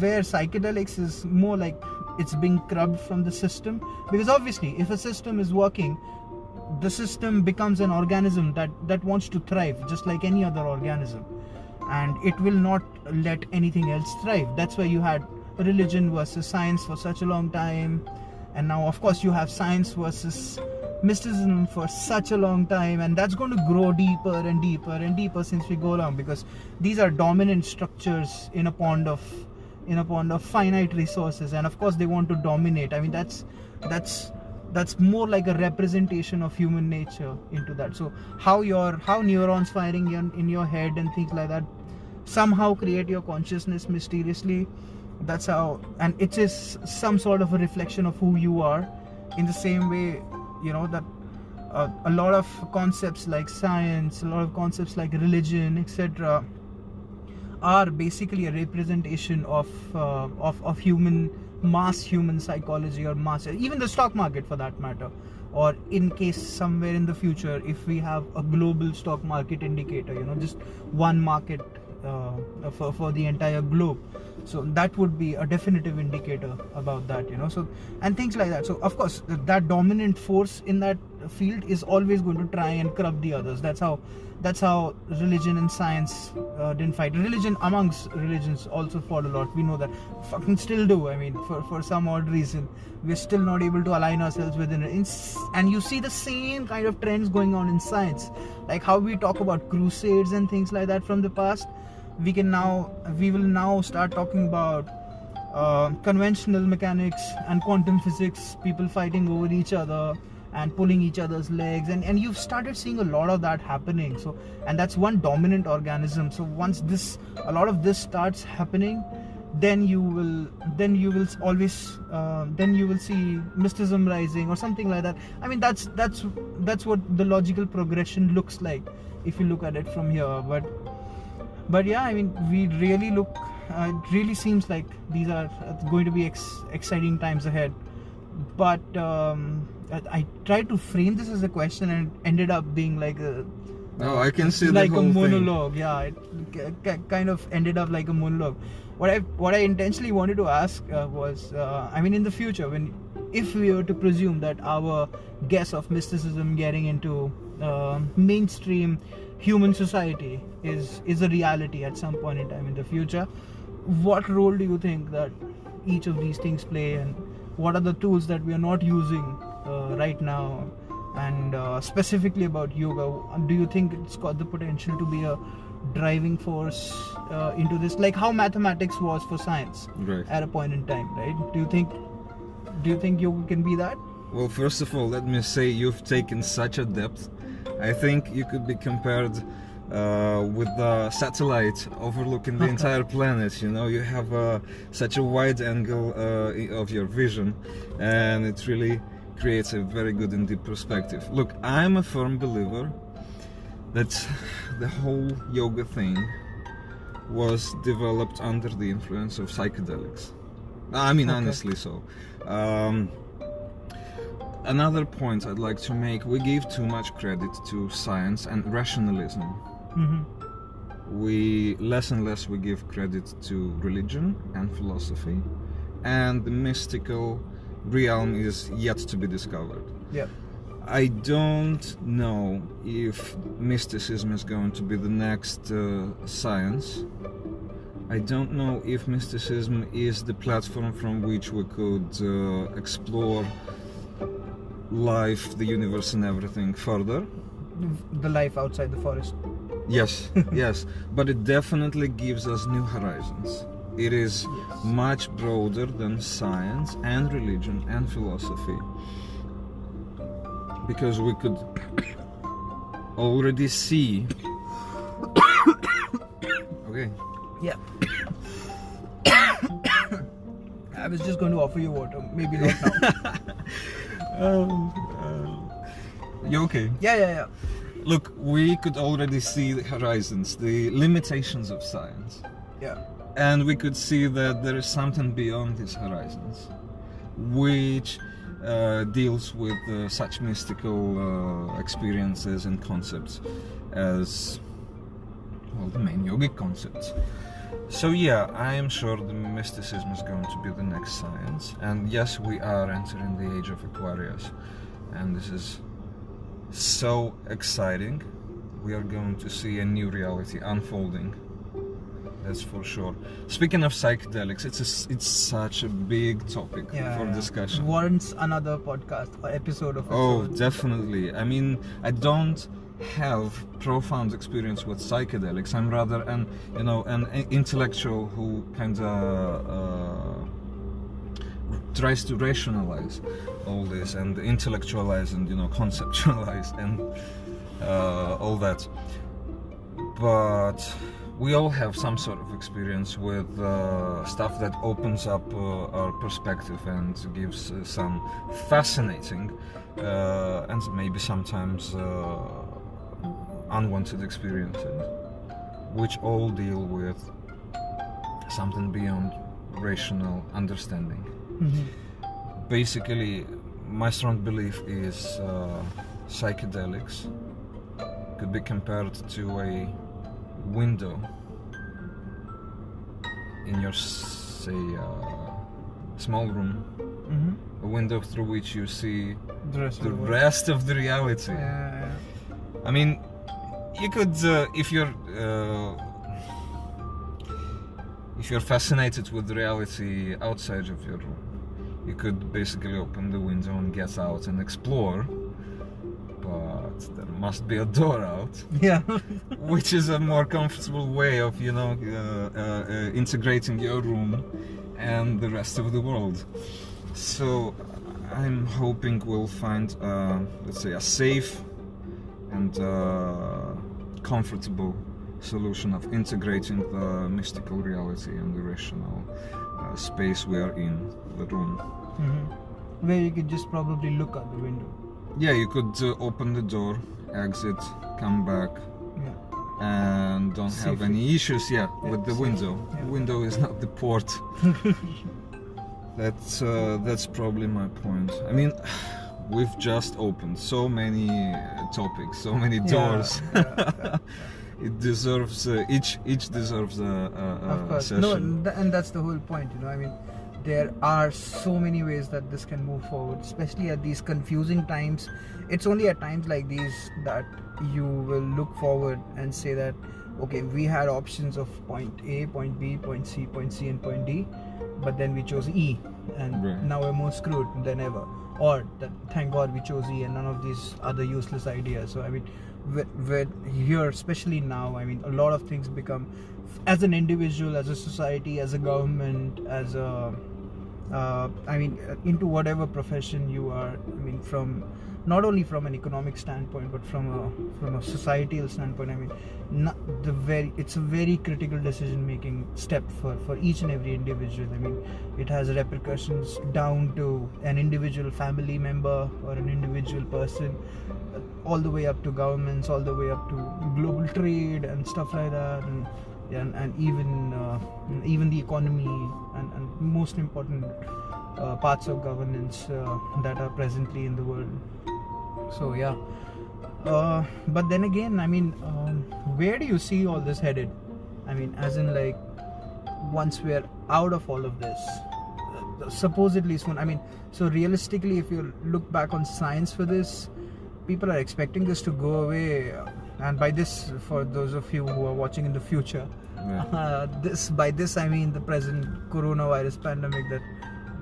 where psychedelics is more like it's being crubbed from the system, because obviously if a system is working, the system becomes an organism that wants to thrive just like any other organism, and it will not let anything else thrive. That's why you had religion versus science for such a long time, and now of course you have science versus mysticism for such a long time, and that's going to grow deeper and deeper and deeper since we go along, because these are dominant structures in a pond of finite resources, and of course they want to dominate. I mean, that's more like a representation of human nature into that. So how neurons firing in your head and things like that somehow create your consciousness mysteriously. That's how, and it is some sort of a reflection of who you are. In the same way, you know, that a lot of concepts like science, a lot of concepts like religion, etc., are basically a representation of human psychology, or mass, even the stock market for that matter, or in case somewhere in the future if we have a global stock market indicator, you know, just one market for the entire globe, so that would be a definitive indicator about that, you know. So, and things like that. So of course that dominant force in that field is always going to try and curb the others. That's how religion and science didn't fight. Religion amongst religions also fought a lot. We know that, fucking still do. I mean, for some odd reason we're still not able to align ourselves within it. And you see the same kind of trends going on in science, like how we talk about crusades and things like that from the past. We will now start talking about conventional mechanics and quantum physics, people fighting over each other and pulling each other's legs, and you've started seeing a lot of that happening. So, and that's one dominant organism. So once a lot of this starts happening, then you will see mysticism rising or something like that. I mean, that's what the logical progression looks like if you look at it from here. But yeah, I mean, we really look. It really seems like these are going to be exciting times ahead. But I tried to frame this as a question, and it ended up being like a. Oh, I can see like the whole a monologue. thing. Yeah, it kind of ended up like a monologue. What I intentionally wanted to ask was, I mean, in the future, if we were to presume that our guess of mysticism getting into mainstream human society is a reality at some point in time in the future, what role do you think that each of these things play, and what are the tools that we are not using right now? And specifically about yoga, do you think it's got the potential to be a driving force into this, like how mathematics was for science at a point in time, right? Do you think yoga can be that? Well, first of all, let me say you've taken such a depth. I think you could be compared with the satellite overlooking the entire planet. You know, you have such a wide angle of your vision, and it really creates a very good and deep perspective. Look, I'm a firm believer that the whole yoga thing was developed under the influence of psychedelics. I mean, honestly so. Another point I'd like to make, we give too much credit to science and rationalism. Mm-hmm. Less and less we give credit to religion and philosophy, and the mystical realm is yet to be discovered. Yeah. I don't know if mysticism is going to be the next science. I don't know if mysticism is the platform from which we could explore life, the universe, and everything further. The life outside the forest. Yes, yes, but it definitely gives us new horizons. It is much broader than science and religion and philosophy. because we could already see. Okay. Yeah. I was just going to offer you water. Maybe not now. You okay? Yeah. Look, we could already see the horizons, the limitations of science. Yeah. And we could see that there is something beyond these horizons, which deals with such mystical experiences and concepts as, well, the main yogic concepts. So yeah, I am sure the mysticism is going to be the next science. And yes, we are entering the age of Aquarius. And this is so exciting. We are going to see a new reality unfolding. That's for sure. Speaking of psychedelics, it's such a big topic for discussion. Warrants another podcast or episode of. Oh, definitely. I mean, I don't have profound experience with psychedelics. I'm rather an intellectual who kind of tries to rationalize all this and intellectualize and conceptualize and all that. But we all have some sort of experience with stuff that opens up our perspective and gives some fascinating and maybe sometimes unwanted experiences, which all deal with something beyond rational understanding. Mm-hmm. Basically, my strong belief is psychedelics could be compared to a window in your, say, small room, Mm-hmm. a window through which you see The the rest of the reality. Yeah. I mean, you could, if you're fascinated with the reality outside of your room, you could basically open the window and get out and explore. But there must be a door out, Yeah. which is a more comfortable way of, integrating your room and the rest of the world. So I'm hoping we'll find, let's say, a safe and comfortable solution of integrating the mystical reality and the rational space we are in, the room. Mm-hmm. Where you could just probably look out the window. Yeah, you could open the door, exit, come back, and don't have Safely. any issues with the window. Yeah. The window is not the port. That's probably my point. I mean, we've just opened so many topics, so many doors. It deserves each deserves Of course. session. No, and that's the whole point. I mean, there are so many ways that this can move forward, especially at these confusing times. It's only at times like these that you will look forward and say that, okay, we had options of point A, point B, point C, and point D, but then we chose E, and now we're more screwed than ever. Or that, thank God we chose E and none of these other useless ideas. So I mean, we're here, especially now, I mean, a lot of things become, as an individual, as a society, as a government, as a into whatever profession you are. I mean, from not only from an economic standpoint, but from a societal standpoint. I mean, it's a very critical decision-making step for each and every individual. I mean, it has repercussions down to an individual family member or an individual person, all the way up to governments, all the way up to global trade and stuff like that, and even the economy and most important parts of governance that are presently in the world. So yeah, but then again, I mean, where do you see all this headed? I mean, as in, like, once we're out of all of this, supposedly soon. I mean, so realistically, if you look back on science for this, people are expecting this to go away, and by this, for those of you who are watching in the future, by this I mean the present coronavirus pandemic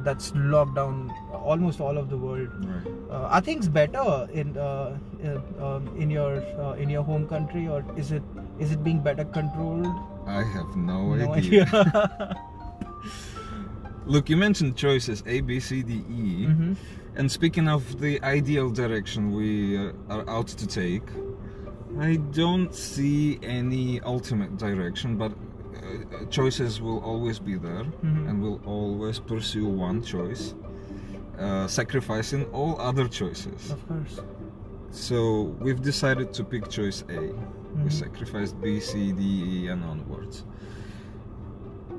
that's locked down almost all of the world. Are things better in your home country, or is it being better controlled? I have no idea. Look, you mentioned choices A, B, C, D, E. And speaking of the ideal direction we are out to take, I don't see any ultimate direction, but choices will always be there, and we'll always pursue one choice, sacrificing all other choices. Of course. So we've decided to pick choice A. We sacrificed B, C, D, E, and onwards.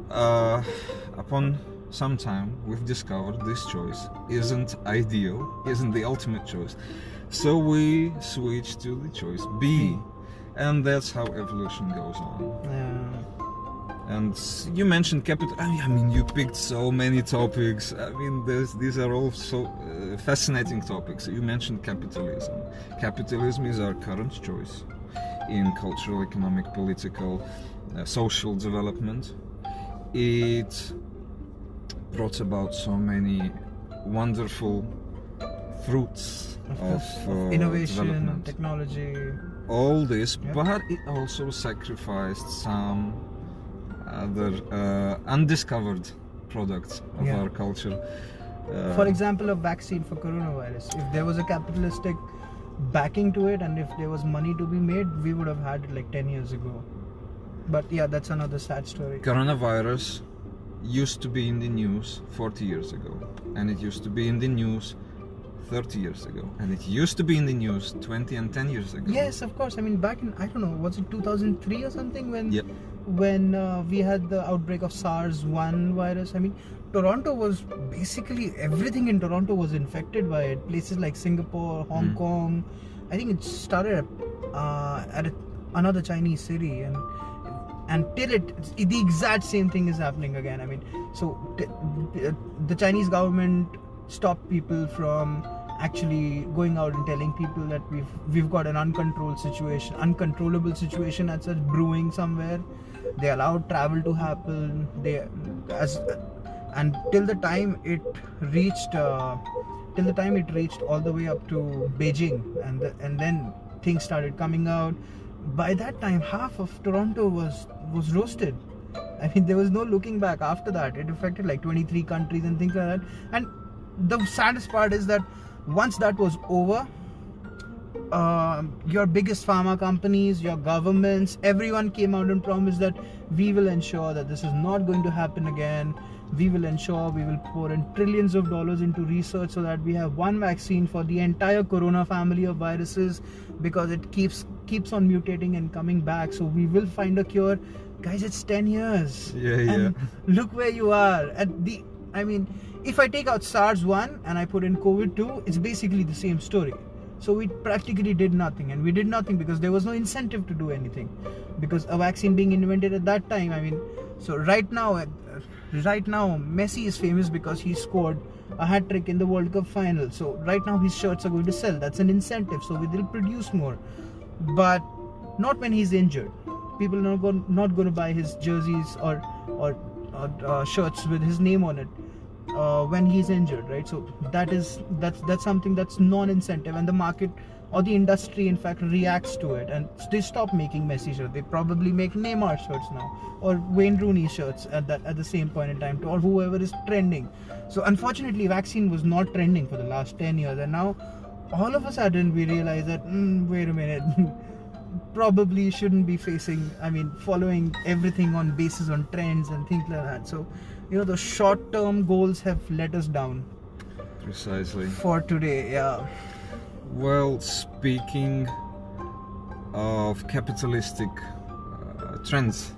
Upon some time, we've discovered this choice isn't ideal, isn't the ultimate choice. So we switch to the choice B, and that's how evolution goes on. Yeah. And you mentioned capital. I mean, you picked so many topics. I mean, these are all so fascinating topics. You mentioned capitalism. Capitalism is our current choice in cultural, economic, political, social development. It brought about so many wonderful fruits of innovation, development. technology, all this, but it also sacrificed some other undiscovered products of our culture. For example, a vaccine for coronavirus. If there was a capitalistic backing to it, and if there was money to be made, we would have had it like 10 years ago. But yeah, that's another sad story. Coronavirus used to be in the news 40 years ago, and it used to be in the news 30 years ago, and it used to be in the news 20 and 10 years ago. Yes, of course. I mean, back in, I don't know, was it 2003 or something when we had the outbreak of SARS-1 virus? I mean, Toronto was basically, everything in Toronto was infected by it. Places like Singapore, Hong Kong. I think it started at another Chinese city, and till the exact same thing is happening again. I mean, so the Chinese government stopped people from actually going out and telling people that we've got an uncontrollable situation as such brewing somewhere. They allowed travel to happen. And till the time it reached all the way up to Beijing, and then things started coming out. By that time, half of Toronto was roasted. I mean, there was no looking back after that. It affected like 23 countries and things like that. And the saddest part is that once that was over, your biggest pharma companies, your governments, everyone came out and promised that we will ensure that this is not going to happen again. We will ensure we will pour in trillions of dollars into research so that we have one vaccine for the entire corona family of viruses, because it keeps on mutating and coming back. So we will find a cure. Guys, it's 10 years. And look where you are. I mean, if I take out SARS-1 and I put in COVID-2, it's basically the same story. So we practically did nothing, and we did nothing because there was no incentive to do anything, because a vaccine being invented at that time. I mean, so right now Messi is famous because he scored a hat-trick in the World Cup final. So right now his shirts are going to sell. That's an incentive. So they'll produce more, but not when he's injured. People are not going to buy his jerseys or shirts with his name on it when he's injured, right? So that's something that's non-incentive, and the market or the industry in fact reacts to it, and they stop making Messi shirts. They probably make Neymar shirts now, or Wayne Rooney shirts at the same point in time, or whoever is trending. So unfortunately, vaccine was not trending for the last 10 years, and now all of a sudden we realize that wait a minute, probably shouldn't be following everything on basis on trends and things like that. So the short-term goals have let us down. Precisely. For today, yeah. Well, speaking of capitalistic trends,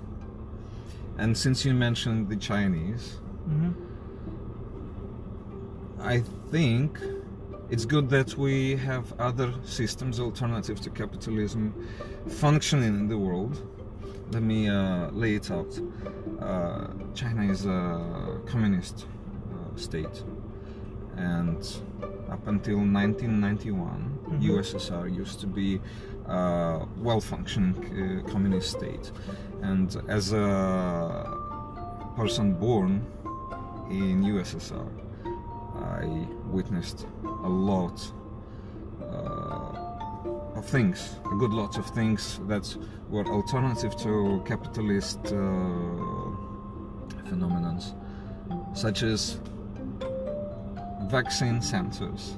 and since you mentioned the Chinese, I think it's good that we have other systems, alternatives to capitalism, functioning in the world. Let me lay it out. China is a communist state, and up until 1991, USSR used to be a well-functioning communist state. And as a person born in USSR, I witnessed a lot of things, a good lot of things that were alternative to capitalist phenomenons. such as vaccine centers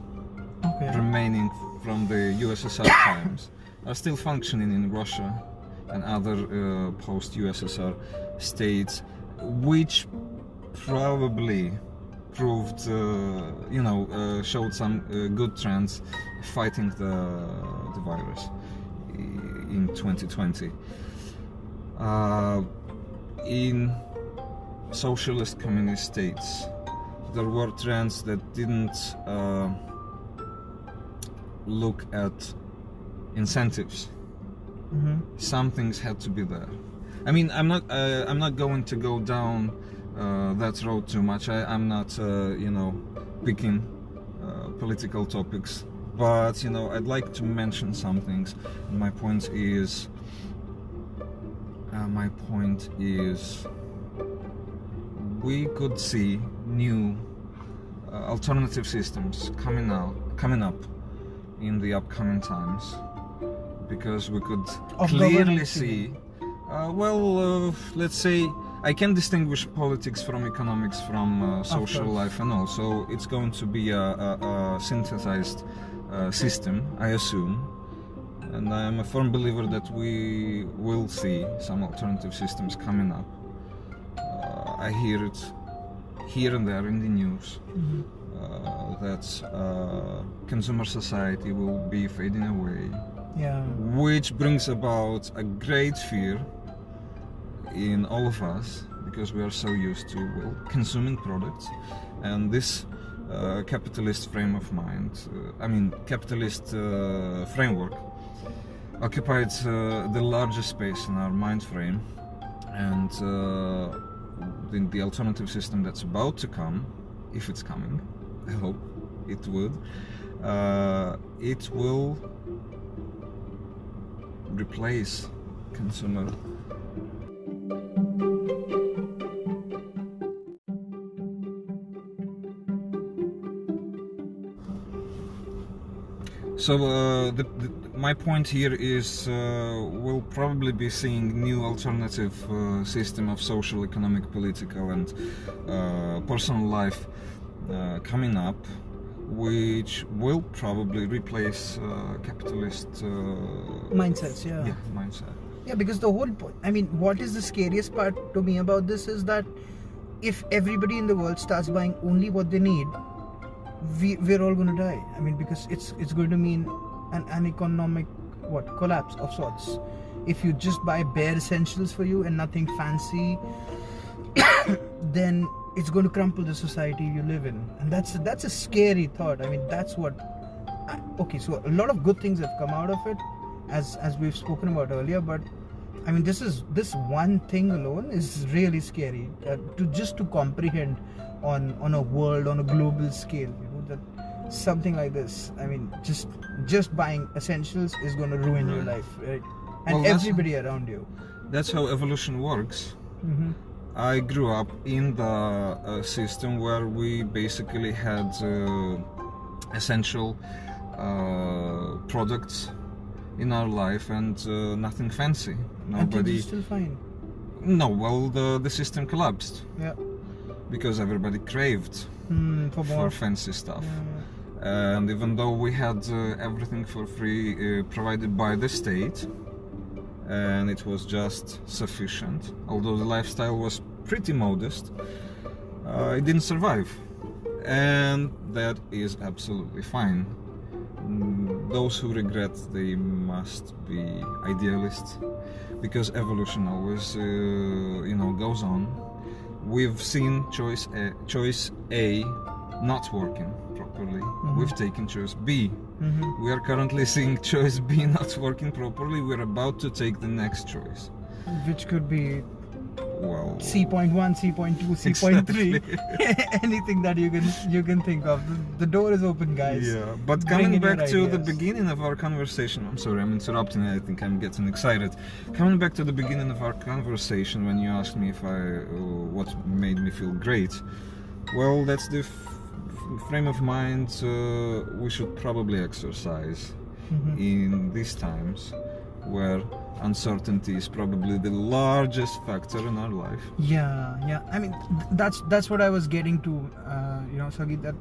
Okay. remaining from the USSR times are still functioning in Russia and other post-USSR states, which probably proved, showed some good trends fighting the virus in 2020. In socialist communist states, there were trends that didn't look at incentives. Some things had to be there. I mean, I'm not going to go down that road too much. I'm not, picking political topics, but I'd like to mention some things. And my point is, we could see new alternative systems coming up in the upcoming times, because we could clearly see. Let's say I can distinguish politics from economics from social life and all. So it's going to be a synthesized system, I assume. And I'm a firm believer that we will see some alternative systems coming up. I hear it here and there in the news that consumer society will be fading away. Yeah. Which brings about a great fear in all of us, because we are so used to consuming products, and this capitalist frame of mind, capitalist framework occupied the largest space in our mind frame, and the alternative system that's about to come, if it's coming, I hope it would, it will replace consumer. So my point here is we'll probably be seeing new alternative system of social, economic, political and personal life coming up, which will probably replace capitalist mindsets. Yeah, mindset. Yeah, because the whole point, what is the scariest part to me about this is that if everybody in the world starts buying only what they need, we're all going to die. Because it's going to mean an economic collapse of sorts. If you just buy bare essentials for you and nothing fancy, then it's going to crumple the society you live in, and that's a scary thought. That's what. Okay, so a lot of good things have come out of it, as we've spoken about earlier, but this one thing alone is really scary to comprehend on a world, on a global scale. That something like this, just buying essentials is going to ruin your life, right? And everybody around you. That's how evolution works. I grew up in the system where we basically had essential products in our life and nothing fancy. Nobody. Still fine. No, well, the system collapsed. Yeah. Because everybody craved for fancy stuff. Yeah. And even though we had everything for free provided by the state, and it was just sufficient, although the lifestyle was pretty modest, it didn't survive, and that is absolutely fine. Those who regret, they must be idealists, because evolution always goes on. We've seen choice A not working properly. We've taken choice B. We are currently seeing choice B not working properly. We're about to take the next choice, which could be C.1, C.2, C.3, anything that you can think of. The door is open, guys. Yeah, but coming back to the beginning of our conversation, I'm sorry, I'm interrupting. I think I'm getting excited. Coming back to the beginning of our conversation, when you asked me if what made me feel great, well, that's the frame of mind we should probably exercise in these times, where uncertainty is probably the largest factor in our life. Yeah. I mean, that's what I was getting to, Sagi, that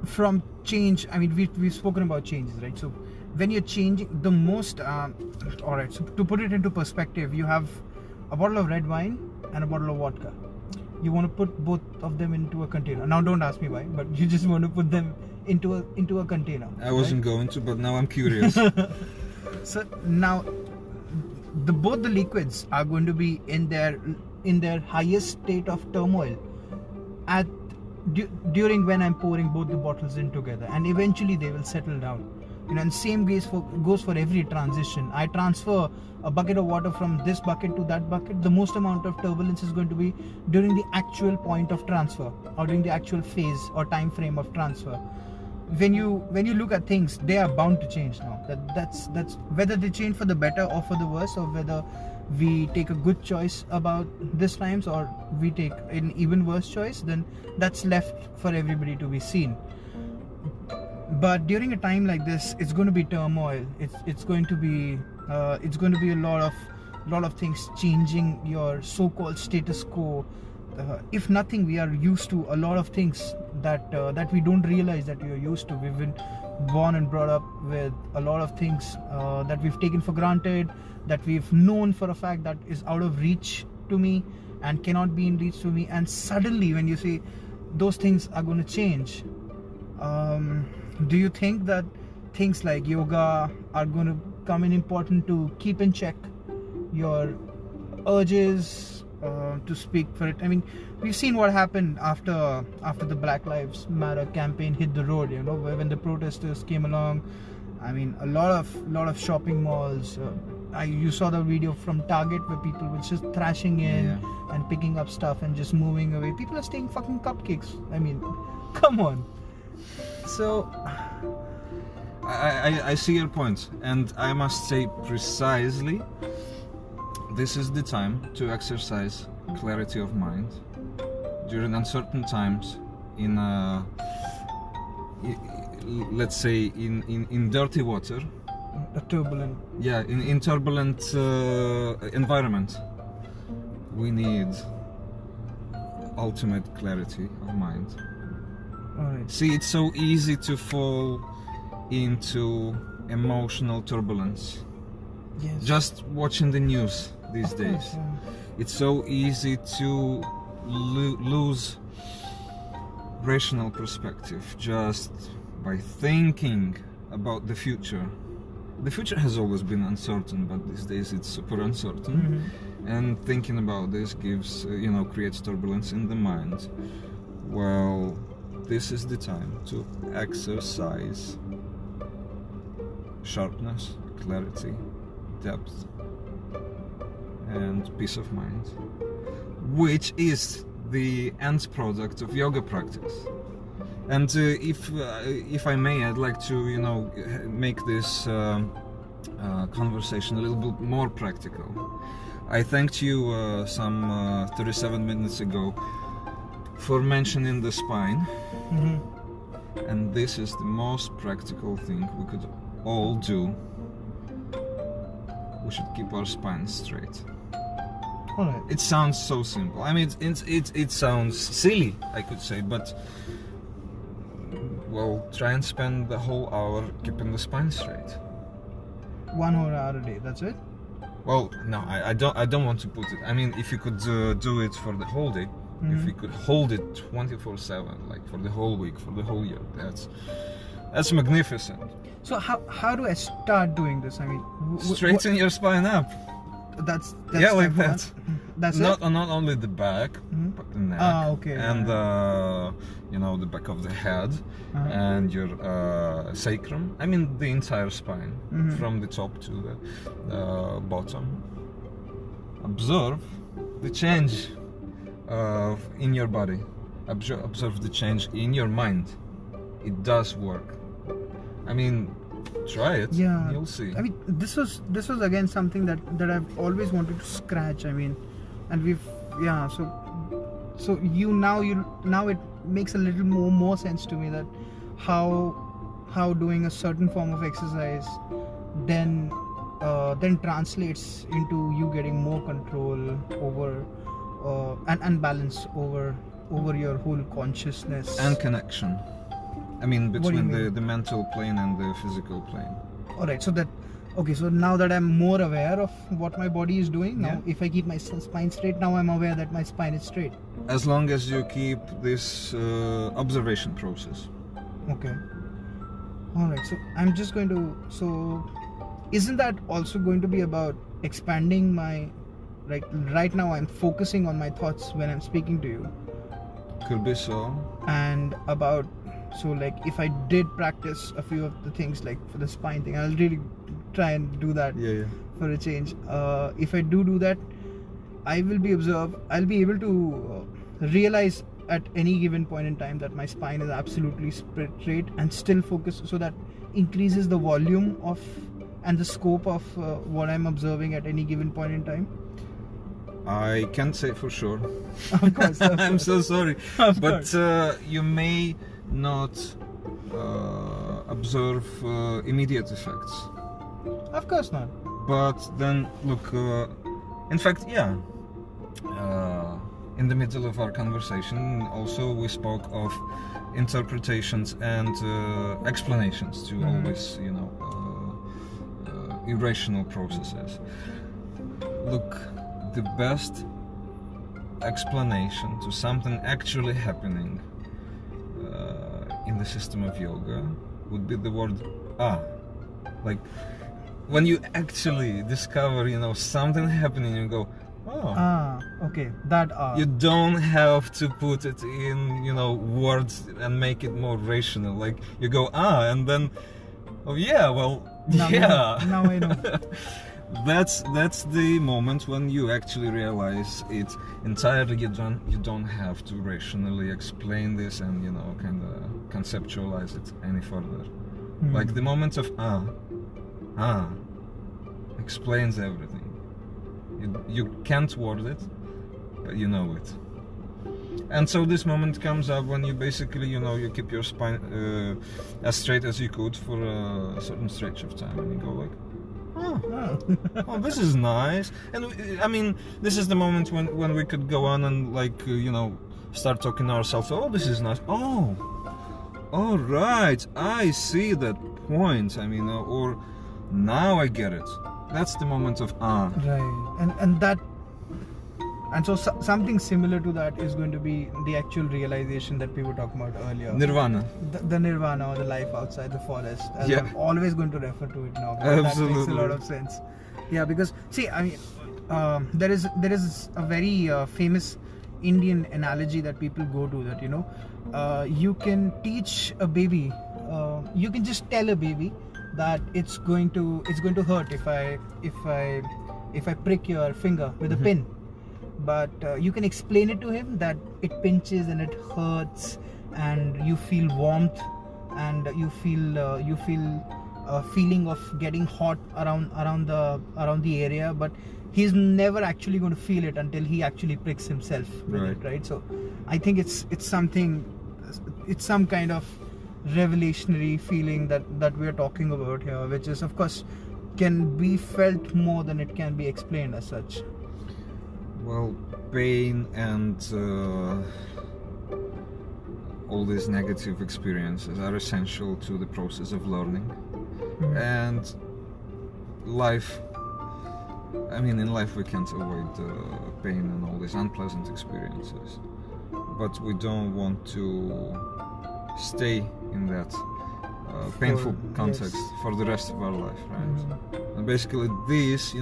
from change, I mean, we've spoken about changes, right? So when you're changing the most, all right, so to put it into perspective, you have a bottle of red wine and a bottle of vodka. You want to put both of them into a container. Now, don't ask me why, but you just want to put them into a container. I wasn't going to, but now I'm curious. So now, both the liquids are going to be in their highest state of turmoil during when I'm pouring both the bottles in together, and eventually they will settle down. And same goes for every transition. I transfer a bucket of water from this bucket to that bucket. The most amount of turbulence is going to be during the actual point of transfer, or during the actual phase or time frame of transfer. When you look at things, they are bound to change now. That's whether they change for the better or for the worse, or whether we take a good choice about this times or we take an even worse choice, then that's left for everybody to be seen. But during a time like this, it's going to be turmoil. It's going to be a lot of things changing your so-called status quo. If nothing, we are used to a lot of things that we don't realize that we are used to. We've been born and brought up with a lot of things that we've taken for granted, that we've known for a fact that is out of reach to me and cannot be in reach to me. And suddenly, when you say those things are going to change, do you think that things like yoga are going to come in important to keep in check your urges to speak for it? I mean, we've seen what happened after the Black Lives Matter campaign hit the road. When the protesters came along. I mean, a lot of shopping malls. You saw the video from Target where people were just thrashing in and picking up stuff and just moving away. People are stealing fucking cupcakes. I mean, come on. So I see your point, and I must say precisely, this is the time to exercise clarity of mind during uncertain times let's say in dirty water, a turbulent. Yeah, in turbulent environment, we need ultimate clarity of mind. Alright. See, it's so easy to fall into emotional turbulence. Yes. Just watching the news these days. It's so easy to lose rational perspective just by thinking about the future. The future has always been uncertain, but these days it's super uncertain. And thinking about this gives, creates turbulence in the mind. Well, this is the time to exercise sharpness, clarity, depth, and peace of mind, which is the end product of yoga practice. And if I may, I'd like to make this conversation a little bit more practical. I thanked you some 37 minutes ago for mentioning the spine, and this is the most practical thing we could all do. We should keep our spine straight. Alright. It sounds so simple. I mean, it sounds silly, I could say, but well, try and spend the whole hour keeping the spine straight. 1 hour a day. That's it. Well, no, I don't want to put it. I mean, if you could do it for the whole day, if you could hold it 24/7, like for the whole week, for the whole year, that's magnificent. So how do I start doing this? I mean, Straighten your spine up. That's Yeah, like step one. that. That's not it. not only the back, but the neck, Okay. and the back of the head, and your sacrum. I mean, the entire spine, from the top to the bottom. Observe the change in your body. Observe the change in your mind. It does work. I mean, try it. Yeah, you'll see. I mean, this was again something that I've always wanted to scratch. I mean, and so now it makes a little more sense to me that how doing a certain form of exercise then then translates into you getting more control over and balance over your whole consciousness and connection. I mean, What do you between mean? the mental plane and the physical plane. All right, so now that I'm more aware of what my body is doing, now Yeah. if I keep my spine straight, now I'm aware that my spine is straight. As long as you keep this observation process. Okay. All right, so I'm just going to, so isn't that also going to be about expanding my, like right now I'm focusing on my thoughts when I'm speaking to you, Could be so. and about, so like if I did practice a few of the things like for the spine thing, I'll really try and do that Yeah. for a change. If I do that, I'll be able to realize at any given point in time that my spine is absolutely straight and still focus, so that increases the volume of and the scope of what I'm observing at any given point in time. I can't say for sure. Of course, of I'm course. so sorry. Of But course. you may not observe immediate effects. Of course not. But then, look, in fact, yeah. In the middle of our conversation, also we spoke of interpretations and explanations to all these, irrational processes. Look, the best explanation to something actually happening in the system of yoga would be the word ah. Like when you actually discover, something happening, you go, oh. Okay, that You don't have to put it in, words and make it more rational. Like you go and then, oh yeah, well, yeah. Now I know. That's the moment when you actually realize it entirely. You don't have to rationally explain this and kind of conceptualize it any further. Like the moment of explains everything. You can't word it, but you know it. And so this moment comes up when you basically, you keep your spine as straight as you could for a certain stretch of time, and you go like, oh, this is nice. And I mean, this is the moment when we could go on and start talking to ourselves. Oh, this is nice. Oh, all right, I see that point. I mean, or now I get it. That's the moment of Right, and so something similar to that is going to be the actual realization that we were talking about earlier. Nirvana. The nirvana, or the life outside the forest. As Yeah. I'm always going to refer to it now. Because Absolutely. That makes a lot of sense. Yeah, because see, I mean, there is a very famous Indian analogy that people go to, that you can teach a baby, you can just tell a baby that it's going to hurt if I prick your finger with a pin. But you can explain it to him that it pinches and it hurts, and you feel warmth, and you feel a feeling of getting hot around the area, but he's never actually going to feel it until he actually pricks himself with it, right? So I think it's some kind of revelationary feeling that we're talking about here, which is of course can be felt more than it can be explained as such. Well, pain and all these negative experiences are essential to the process of learning. And life, I mean, in life we can't avoid pain and all these unpleasant experiences, but we don't want to stay in that painful context for the rest of our life, right? And basically this,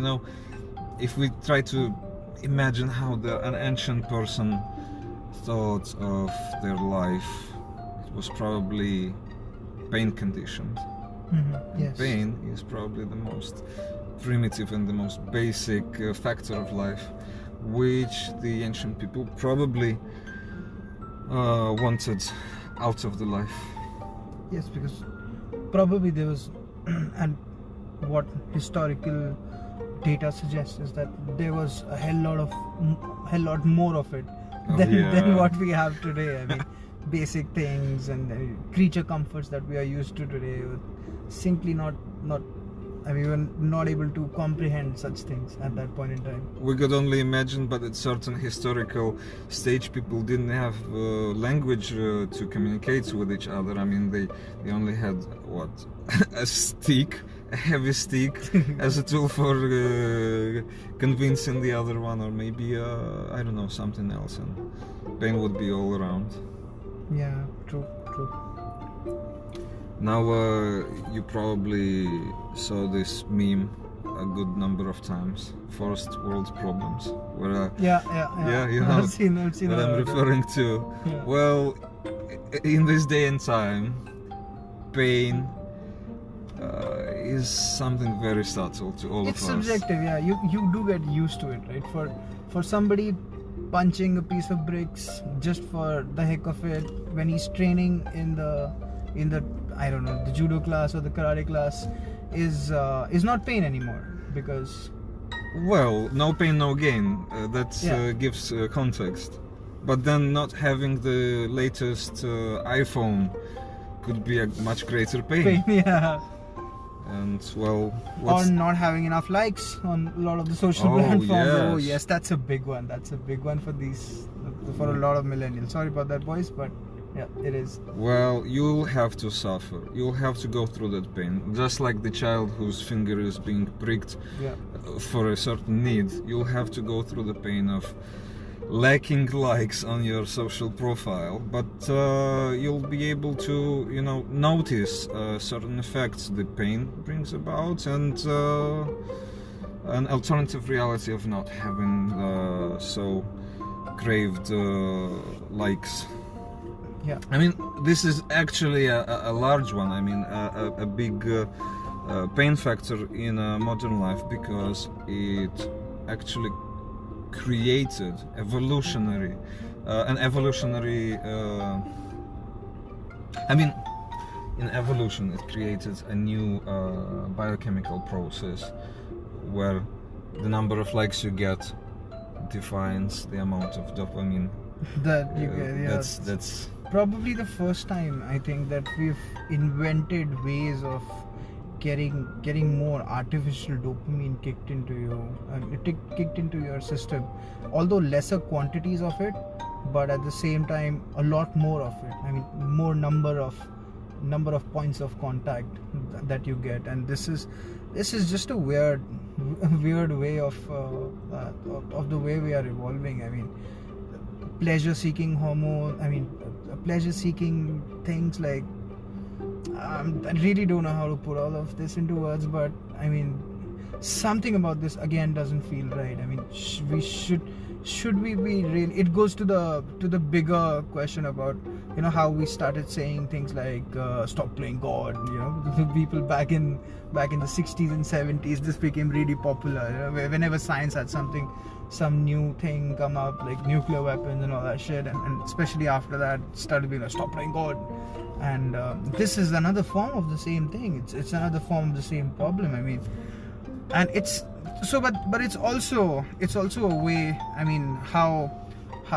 if we try to imagine how an ancient person thought of their life, it was probably pain conditioned. Yes. Pain is probably the most primitive and the most basic factor of life, which the ancient people probably wanted out of the life. Yes, because probably there was, and what historical data suggests is that there was a hell lot more of it than what we have today. I mean, basic things and creature comforts that we are used to today, simply not we were not able to comprehend such things at that point in time. We could only imagine, but at certain historical stage, people didn't have language to communicate with each other. I mean, they only had what a stick, a heavy stick, as a tool for convincing the other one, or maybe I don't know, something else, and pain would be all around. Yeah, true. Now you probably saw this meme a good number of times. First world problems, where Yeah, you know I've seen what I'm about it. referring to. Yeah. Well, in this day and time, pain is something very subtle to all It's of us. subjective, yeah. You do get used to it, right? For somebody punching a piece of bricks just for the heck of it, when he's training in the I don't know, the judo class or the karate class, is not pain anymore, because Well, no pain, no gain. That Yeah. gives context. But then not having the latest iPhone could be a much greater pain. yeah. And well, Or what's not having enough likes on a lot of the social Oh, platforms. Oh yes. yes, that's a big one. That's a big one for a lot of millennials. Sorry about that, boys, but yeah, it is. Well, you'll have to suffer. You'll have to go through that pain. Just like the child whose finger is being pricked Yeah. for a certain need, you'll have to go through the pain of lacking likes on your social profile, but you'll be able to, notice certain effects the pain brings about, and an alternative reality of not having so craved likes. Yeah. I mean, this is actually a large one. I mean, a big pain factor in modern life, because it actually created an evolutionary. I mean, in evolution, it created a new biochemical process where the number of likes you get defines the amount of dopamine. That you get, yeah. That's Probably the first time, I think, that we've invented ways of getting more artificial dopamine kicked into your system, although lesser quantities of it, but at the same time a lot more of it. I mean, more number of points of contact that you get, and this is just a weird way of the way we are evolving. I mean, pleasure seeking hormone, pleasure seeking things like, I really don't know how to put all of this into words, but I mean, something about this again doesn't feel right. I mean, should we be really? It goes to the bigger question about, how we started saying things like stop playing God. The people back in the 60s and 70s, this became really popular. Whenever science had some new thing come up, like nuclear weapons and all that shit, and especially after that, it started being like, stop playing God. And this is another form of the same thing. It's another form of the same problem. I mean, and it's so, but it's also a way. I mean, how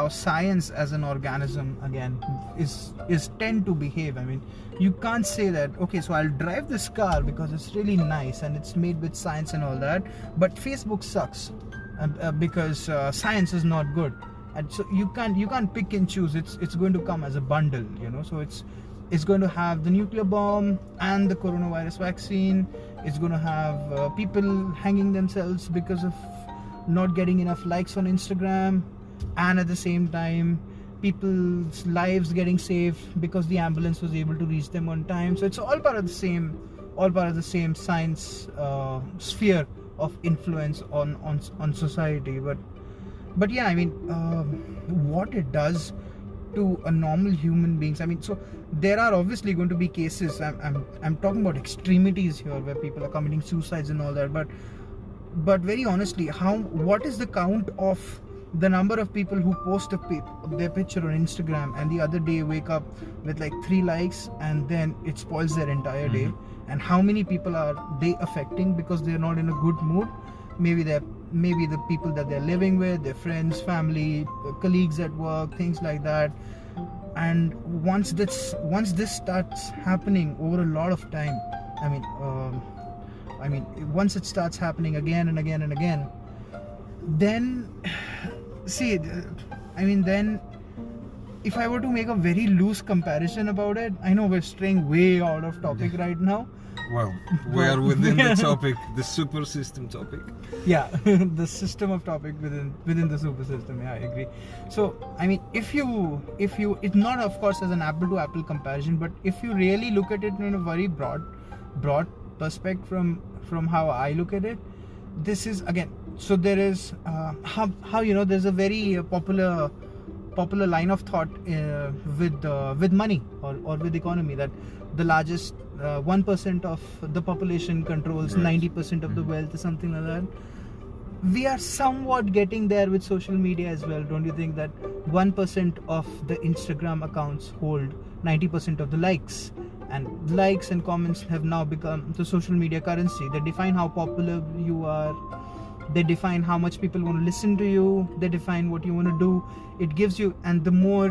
science as an organism again is tend to behave. I mean, you can't say that, okay, so I'll drive this car because it's really nice and it's made with science and all that, but Facebook sucks because science is not good. And so you can't pick and choose. It's going to come as a bundle, so it's going to have the nuclear bomb and the coronavirus vaccine. It's going to have people hanging themselves because of not getting enough likes on Instagram, and at the same time people's lives getting saved because the ambulance was able to reach them on time. So it's all part of the same science sphere of influence on society. But yeah, I mean, what it does to a normal human beings. I mean, so there are obviously going to be cases. I'm talking about extremities here, where people are committing suicides and all that. But very honestly, what is the count of the number of people who post their picture on Instagram and the other day wake up with like 3 likes and then it spoils their entire day? And how many people are they affecting because they're not in a good mood? Maybe the people that they're living with, their friends, family, colleagues at work, things like that. And once this starts happening over a lot of time, I mean, I mean, once it starts happening again and again and again, then see, I mean, then if I were to make a very loose comparison about it, I know we're straying way out of topic right now. Well, we are within the topic, the super system topic. Yeah, the system of topic within the super system. Yeah, I agree. So I mean, if you it's not of course as an apple to apple comparison, but if you really look at it in a very broad perspective from how I look at it, this is again. So there is how you know, there's a very popular line of thought with money or with economy, that the largest 1% of the population controls 90% of the wealth or something like that. We are somewhat getting there with social media as well. Don't you think that 1% of the Instagram accounts hold 90% of the likes, and likes and comments have now become the social media currency. They define how popular you are, they define how much people want to listen to you, they define what you want to do. It gives you, and the more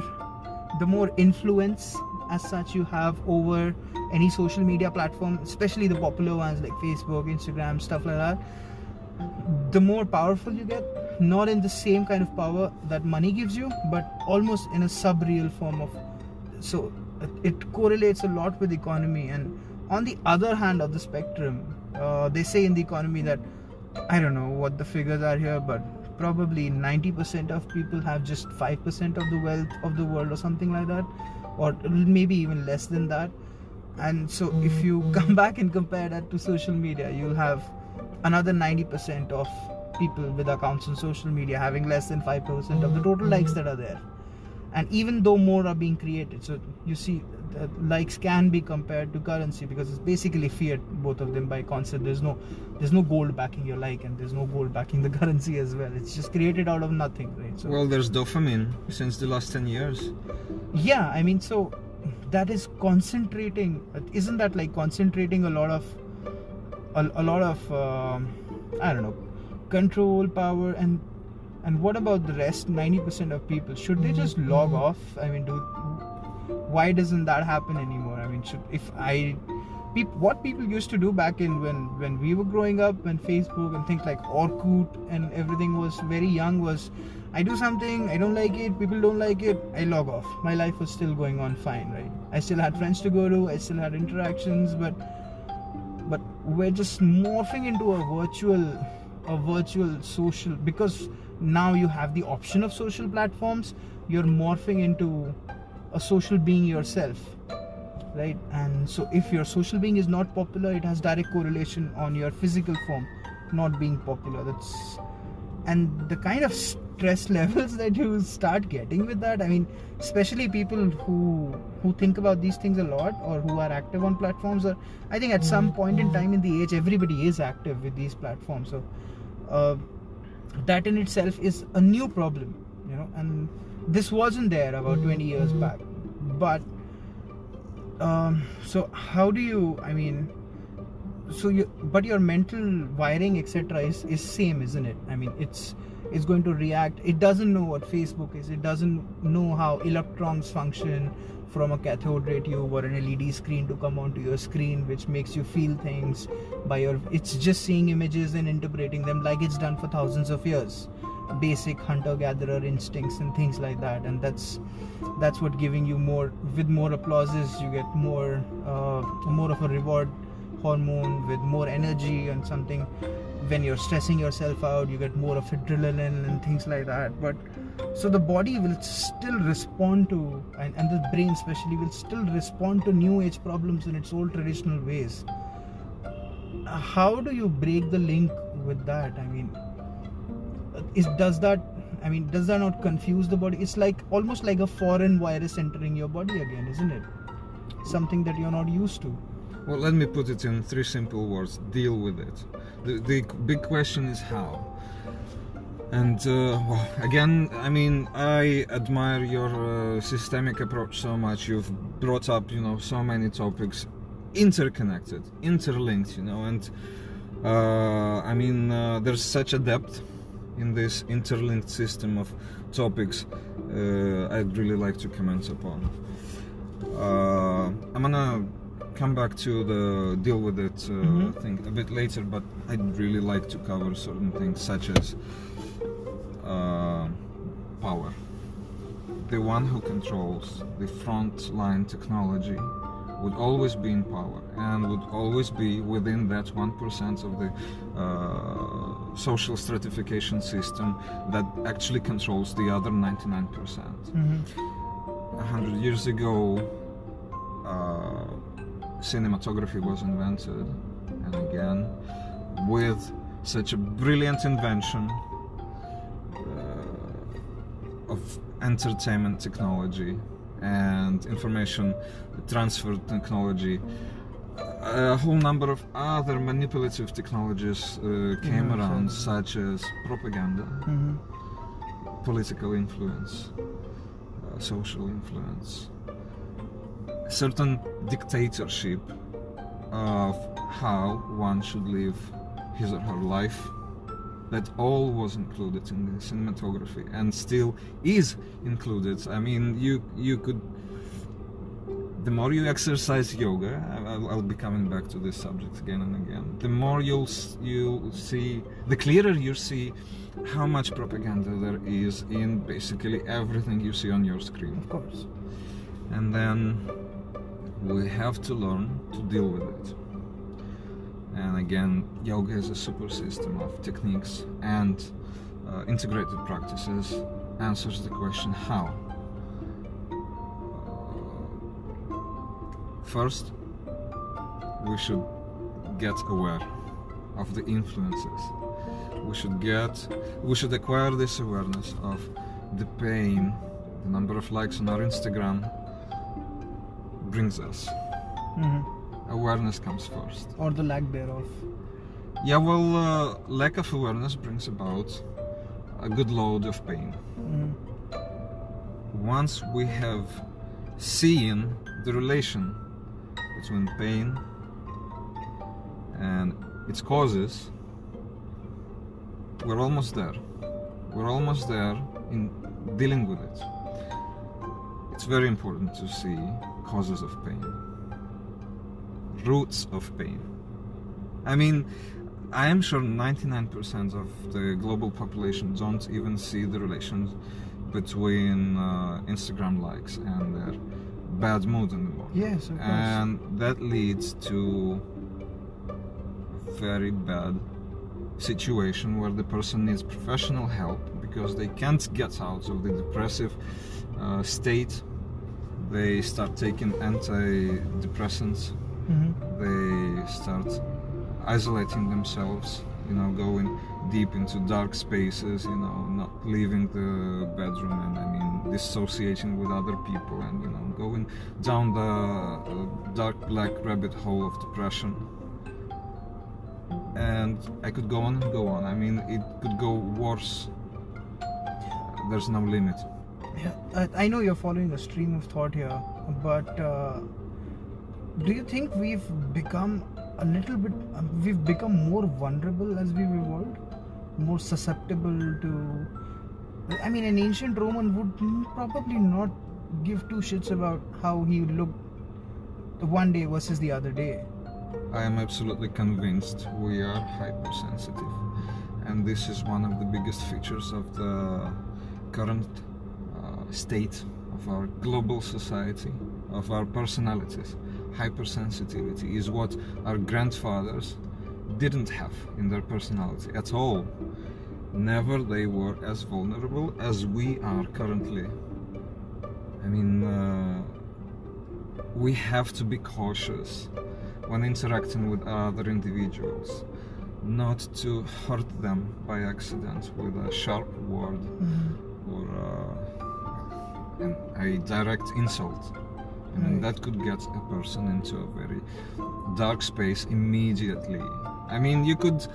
influence as such you have over any social media platform, especially the popular ones like Facebook, Instagram, stuff like that, the more powerful you get. Not in the same kind of power that money gives you, but almost in a sub-real form of. So it correlates a lot with economy. And on the other hand of the spectrum, they say in the economy that, I don't know what the figures are here, but probably 90% of people have just 5% of the wealth of the world or something like that, or maybe even less than that. And so if you come back and compare that to social media, you'll have another 90% of people with accounts on social media having less than 5% of the total likes that are there. And even though more are being created, so you see likes can be compared to currency, because it's basically fiat, both of them by concept. There's no gold backing your like, and there's no gold backing the currency as well. It's just created out of nothing, right? So, well, there's dopamine since the last 10 years. Yeah, I mean, so that is concentrating. Isn't that like concentrating a lot of I don't know, control, power, and what about the rest 90% of people? Should they just log off? I mean, why doesn't that happen anymore? I mean, what people used to do back in when we were growing up, when Facebook and things like Orkut and everything was very young, was I do something, I don't like it, people don't like it, I log off. My life was still going on fine, right? I still had friends to go to, I still had interactions, but we're just morphing into a virtual social, because now you have the option of social platforms. You're morphing into a social being yourself, right? And so if your social being is not popular, it has direct correlation on your physical form not being popular. And the kind of stress levels that you start getting with that, I mean, especially people who think about these things a lot, or who are active on platforms, or I think at some point in time in the age, everybody is active with these platforms. So that in itself is a new problem, you know, and this wasn't there about 20 years back. But so how do you, I mean, but your mental wiring, etc., is same, isn't it? I mean, it's going to react. It doesn't know what Facebook is. It doesn't know how electrons function from a cathode ray tube or an LED screen to come onto your screen, which makes you feel things it's just seeing images and interpreting them like it's done for thousands of years. Basic hunter-gatherer instincts and things like that. And that's what giving you more applauses, you get more of a reward hormone with more energy and something. When you're stressing yourself out, you get more of adrenaline and things like that. But so the body will still respond to, and the brain especially will still respond to new age problems in its old traditional ways. How do you break the link with that? I mean, does that not confuse the body? It's like almost like a foreign virus entering your body again, isn't it? Something that you're not used to. Well, let me put it in 3 simple words: deal with it. The big question is how. And well, again, I mean, I admire your systemic approach so much. You've brought up, you know, so many topics, interconnected, interlinked, you know, and I mean, there's such a depth in this interlinked system of topics. I'd really like to comment upon. I'm gonna come back to the deal with it thing a bit later, but I'd really like to cover certain things such as power. The one who controls the front line technology would always be in power and would always be within that 1% of the social stratification system that actually controls the other 99%. 100 years ago, cinematography was invented, and again, with such a brilliant invention of entertainment technology and information transfer technology, a whole number of other manipulative technologies came around, such as propaganda, political influence, social influence, certain dictatorship of how one should live his or her life. That all was included in the cinematography and still is included. I mean, you could, the more you exercise yoga, I'll be coming back to this subject again and again, the more you'll see, the clearer you see how much propaganda there is in basically everything you see on your screen. Of course. And then we have to learn to deal with it. And again, yoga is a super system of techniques and integrated practices answers the question how. First, we should get aware of the influences. We should acquire this awareness of the pain the number of likes on our Instagram brings us. Awareness comes first. Or the lack thereof. Yeah, well, lack of awareness brings about a good load of pain. Once we have seen the relation between pain and its causes, we're almost there. We're almost there in dealing with it. It's very important to see causes of pain, roots of pain. I mean, I am sure 99% of the global population don't even see the relations between Instagram likes and their bad mood in the morning. Yes, of course. And that leads to a very bad situation where the person needs professional help because they can't get out of the depressive state. They start taking antidepressants. They start isolating themselves, going deep into dark spaces, not leaving the bedroom, and I mean dissociating with other people, and going down the dark black rabbit hole of depression. And I could go on and go on. I mean, it could go worse. There's no limit. Yeah, I know you're following a stream of thought here, but do you think we've become we've become more vulnerable as we've evolved? More susceptible to... I mean, an ancient Roman would probably not give two shits about how he looked one day versus the other day. I am absolutely convinced we are hypersensitive, and this is one of the biggest features of the current state of our global society, of our personalities. Hypersensitivity is what our grandfathers didn't have in their personality at all. Never they were as vulnerable as we are currently. I mean, we have to be cautious when interacting with other individuals, not to hurt them by accident with a sharp word or a direct insult. I mean, that could get a person into a very dark space immediately. I mean, you could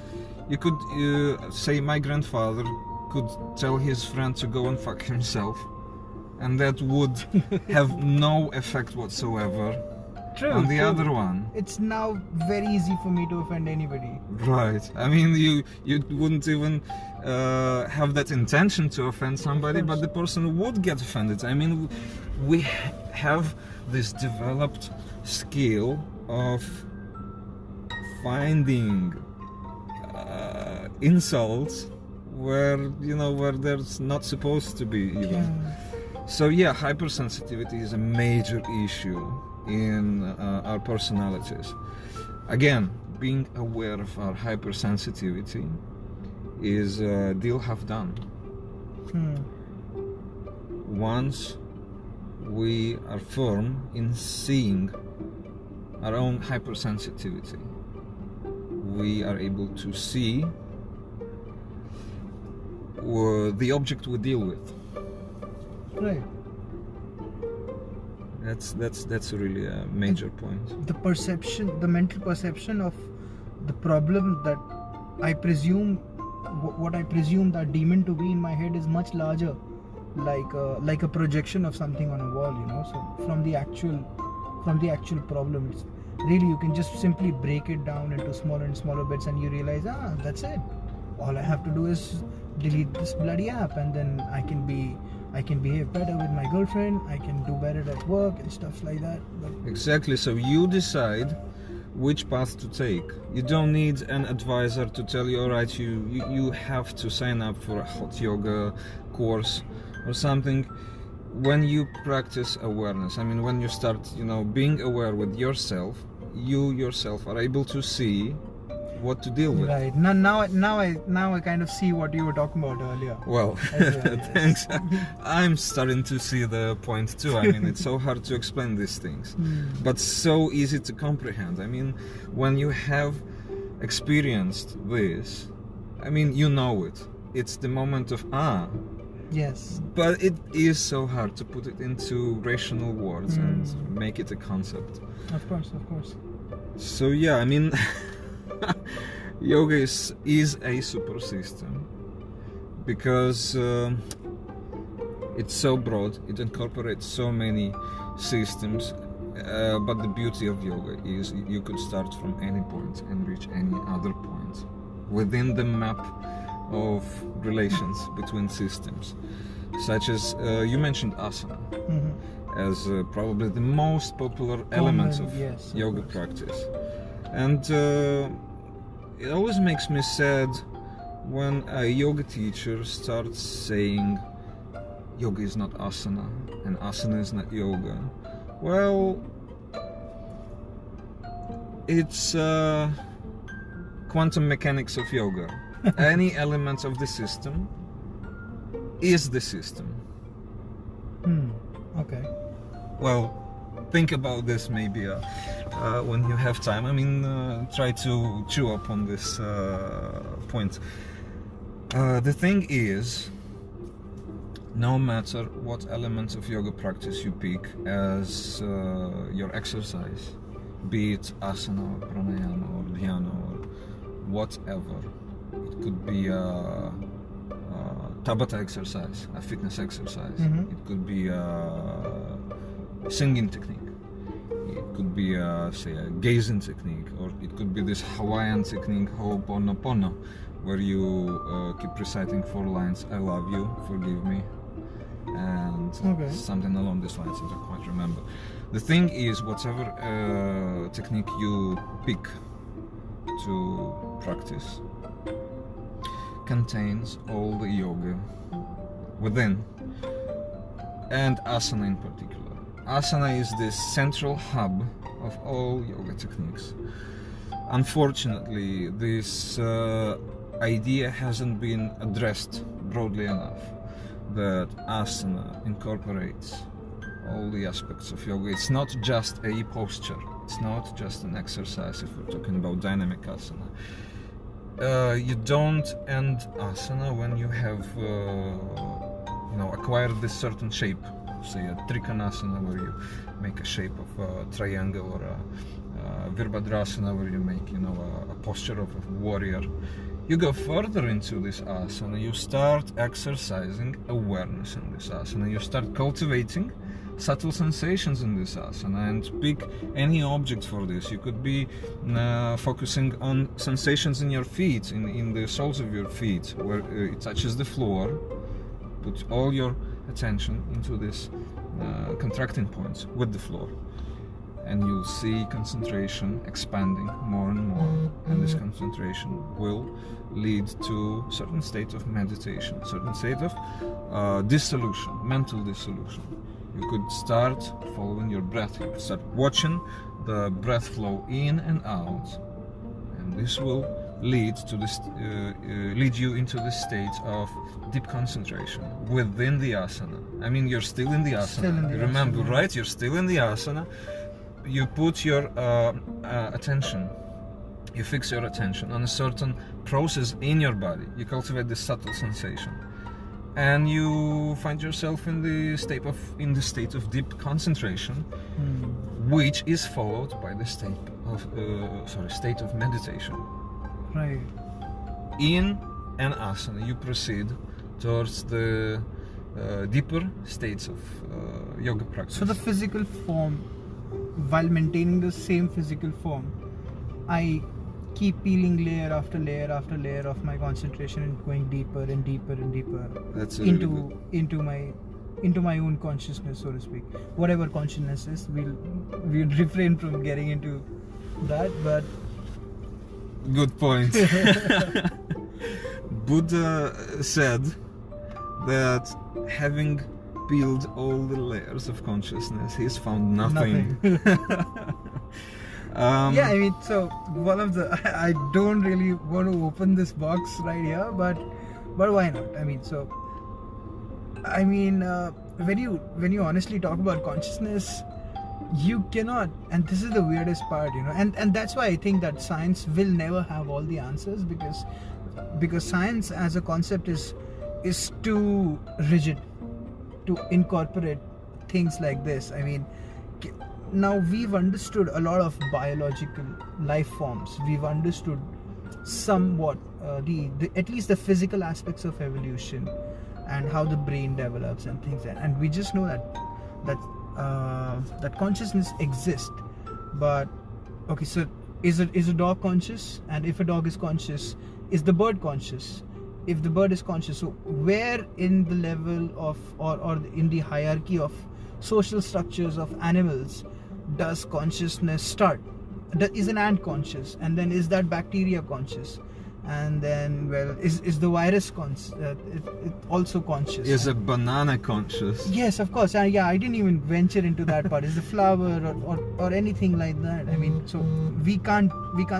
say my grandfather could tell his friend to go and fuck himself, and that would have no effect whatsoever on the other one. It's now very easy for me to offend anybody. Right. I mean, you wouldn't even have that intention to offend somebody, but the person would get offended. I mean, we have this developed skill of finding insults where where there's not supposed to be even. So yeah, hypersensitivity is a major issue in our personalities. Again, being aware of our hypersensitivity is a deal half done. Once we are firm in seeing our own hypersensitivity, we are able to see the object we deal with. Right. That's really a major point. The perception, the mental perception of the problem that I presume, what I presume that demon to be in my head is much larger, like a projection of something on a wall, So from the actual problem, it's really, you can just simply break it down into smaller and smaller bits, and you realize, that's it. All I have to do is delete this bloody app, and then I can behave better with my girlfriend, I can do better at work and stuff like that. But exactly. So you decide which path to take. You don't need an advisor to tell you, all right, you have to sign up for a hot yoga course or something. When you practice awareness, when you start being aware with yourself, you yourself are able to see what to deal with. Right. Now I kind of see what you were talking about earlier. Well, thanks. I'm starting to see the point too. It's so hard to explain these things, but so easy to comprehend. When you have experienced this, you know it. It's the moment of Yes. But it is so hard to put it into rational words and make it a concept. Of course. So yeah, yoga is a super system because it's so broad, it incorporates so many systems, but the beauty of yoga is you could start from any point and reach any other point within the map of relations between systems, such as you mentioned asana as probably the most popular element of yoga practice. And it always makes me sad when a yoga teacher starts saying yoga is not asana and asana is not yoga. Well, it's quantum mechanics of yoga. Any element of the system is the system. Okay. Well, think about this maybe when you have time. Try to chew up on this point. The thing is, no matter what element of yoga practice you pick as your exercise, be it asana or pranayama or dhyana or whatever, it could be a Tabata exercise, a fitness exercise. It could be a singing technique. It could be say a gazing technique, or it could be this Hawaiian technique, Ho'oponopono, where you keep reciting 4 lines, I love you, forgive me, and something along these lines, I don't quite remember. The thing is, whatever technique you pick to practice contains all the yoga within, and asana in particular. Asana is the central hub of all yoga techniques. Unfortunately, this idea hasn't been addressed broadly enough, that asana incorporates all the aspects of yoga. It's not just a posture, it's not just an exercise if we're talking about dynamic asana. You don't end asana when you have acquired this certain shape, say a trikonasana where you make a shape of a triangle, or a virabhadrasana where you make a posture of a warrior. You go further into this asana, you start exercising awareness in this asana, you start cultivating subtle sensations in this asana, and pick any object for this. You could be focusing on sensations in your feet, in the soles of your feet, where it touches the floor. Put all your attention into this contracting points with the floor, and you'll see concentration expanding more and more, and this concentration will lead to certain state of meditation, certain state of dissolution, mental dissolution. You could start following your breath. You could start watching the breath flow in and out, and this will lead to this lead you into this state of deep concentration within the asana. I mean, you're still in the asana. Still in the Remember, asana. right? You're still in the asana. You put your attention, you fix your attention on a certain process in your body. You cultivate this subtle sensation, and you find yourself in the state of deep concentration, which is followed by the state of meditation. Right. In an asana, you proceed towards the deeper states of yoga practice. So the physical form, while maintaining the same physical form, I keep peeling layer after layer after layer of my concentration and going deeper and deeper and deeper That's really good. into my own consciousness, so to speak. Whatever consciousness is, we'll refrain from getting into that, but Good point. Buddha said that having peeled all the layers of consciousness, he's found nothing. Yeah, I mean, so one of the I don't really want to open this box right here, but why not? I mean, so when you honestly talk about consciousness, you cannot, and this is the weirdest part, and that's why I think that science will never have all the answers, because science as a concept is too rigid to incorporate things like this. I mean, now we've understood a lot of biological life forms. We've understood somewhat the at least the physical aspects of evolution and how the brain develops and things, and we just know that consciousness exists. But okay, so is a dog conscious? And if a dog is conscious, is the bird conscious? If the bird is conscious, so where in the level of or in the hierarchy of social structures of animals does consciousness start? Is an ant conscious? And then is that bacteria conscious? And then, well, is the virus it also conscious? Is a banana conscious? Yes, of course. Yeah, I didn't even venture into that part. Is the flower or anything like that? I mean, so we can't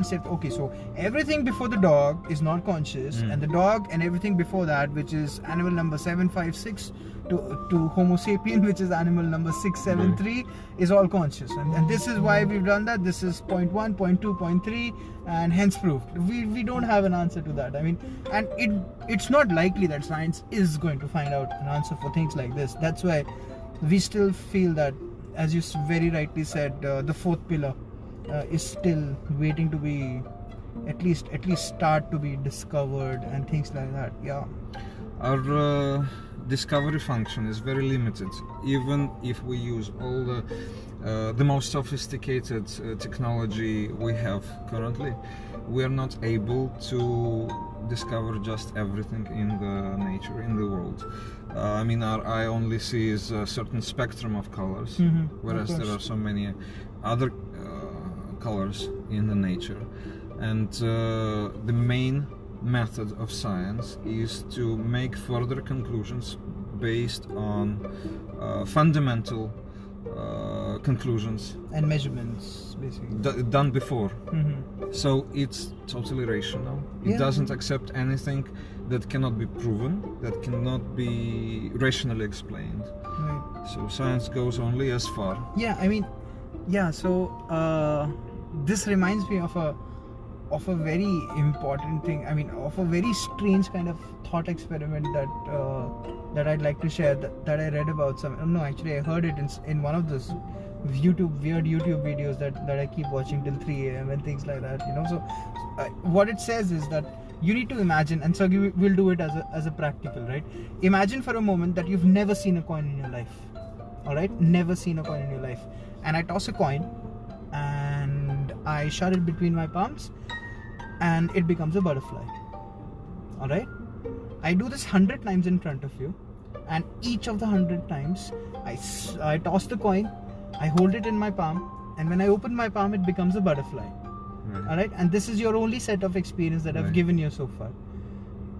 say, okay, so everything before the dog is not conscious, and the dog and everything before that, which is animal number 756 to Homo sapien, which is animal number 673, is all conscious. And this is why we've done that. This is point 1, point 2, point 3, and hence proved. We don't have an answer to that. I mean, and it's not likely that science is going to find out an answer for things like this. That's why we still feel that, as you very rightly said, the fourth pillar is still waiting to be at least start to be discovered and things like that. Yeah. Our discovery function is very limited. Even if we use all the most sophisticated technology we have currently, we are not able to discover just everything in the nature, in the world. I mean, our eye only sees a certain spectrum of colors, whereas there are so many other colors in the nature. And the main method of science is to make further conclusions based on fundamental conclusions and measurements, basically done before. So it's totally rational. It doesn't accept anything that cannot be proven, that cannot be rationally explained. Right. So science goes only as far. Yeah, I mean, yeah. So this reminds me of a very important thing. I mean, of a very strange kind of thought experiment that I'd like to share, that I read about. Actually I heard it in one of those weird YouTube videos that I keep watching till 3 a.m. and things like that. So what it says is that you need to imagine, and so we'll do it as a practical, right? Imagine for a moment that you've never seen a coin in your life. All right, never seen a coin in your life, and I toss a coin and I shut it between my palms, and it becomes a butterfly. Alright, I do this 100 times in front of you, and each of the 100 times I toss the coin, I hold it in my palm, and when I open my palm, it becomes a butterfly. Right. All right, and this is your only set of experience that I've Right. given you so far.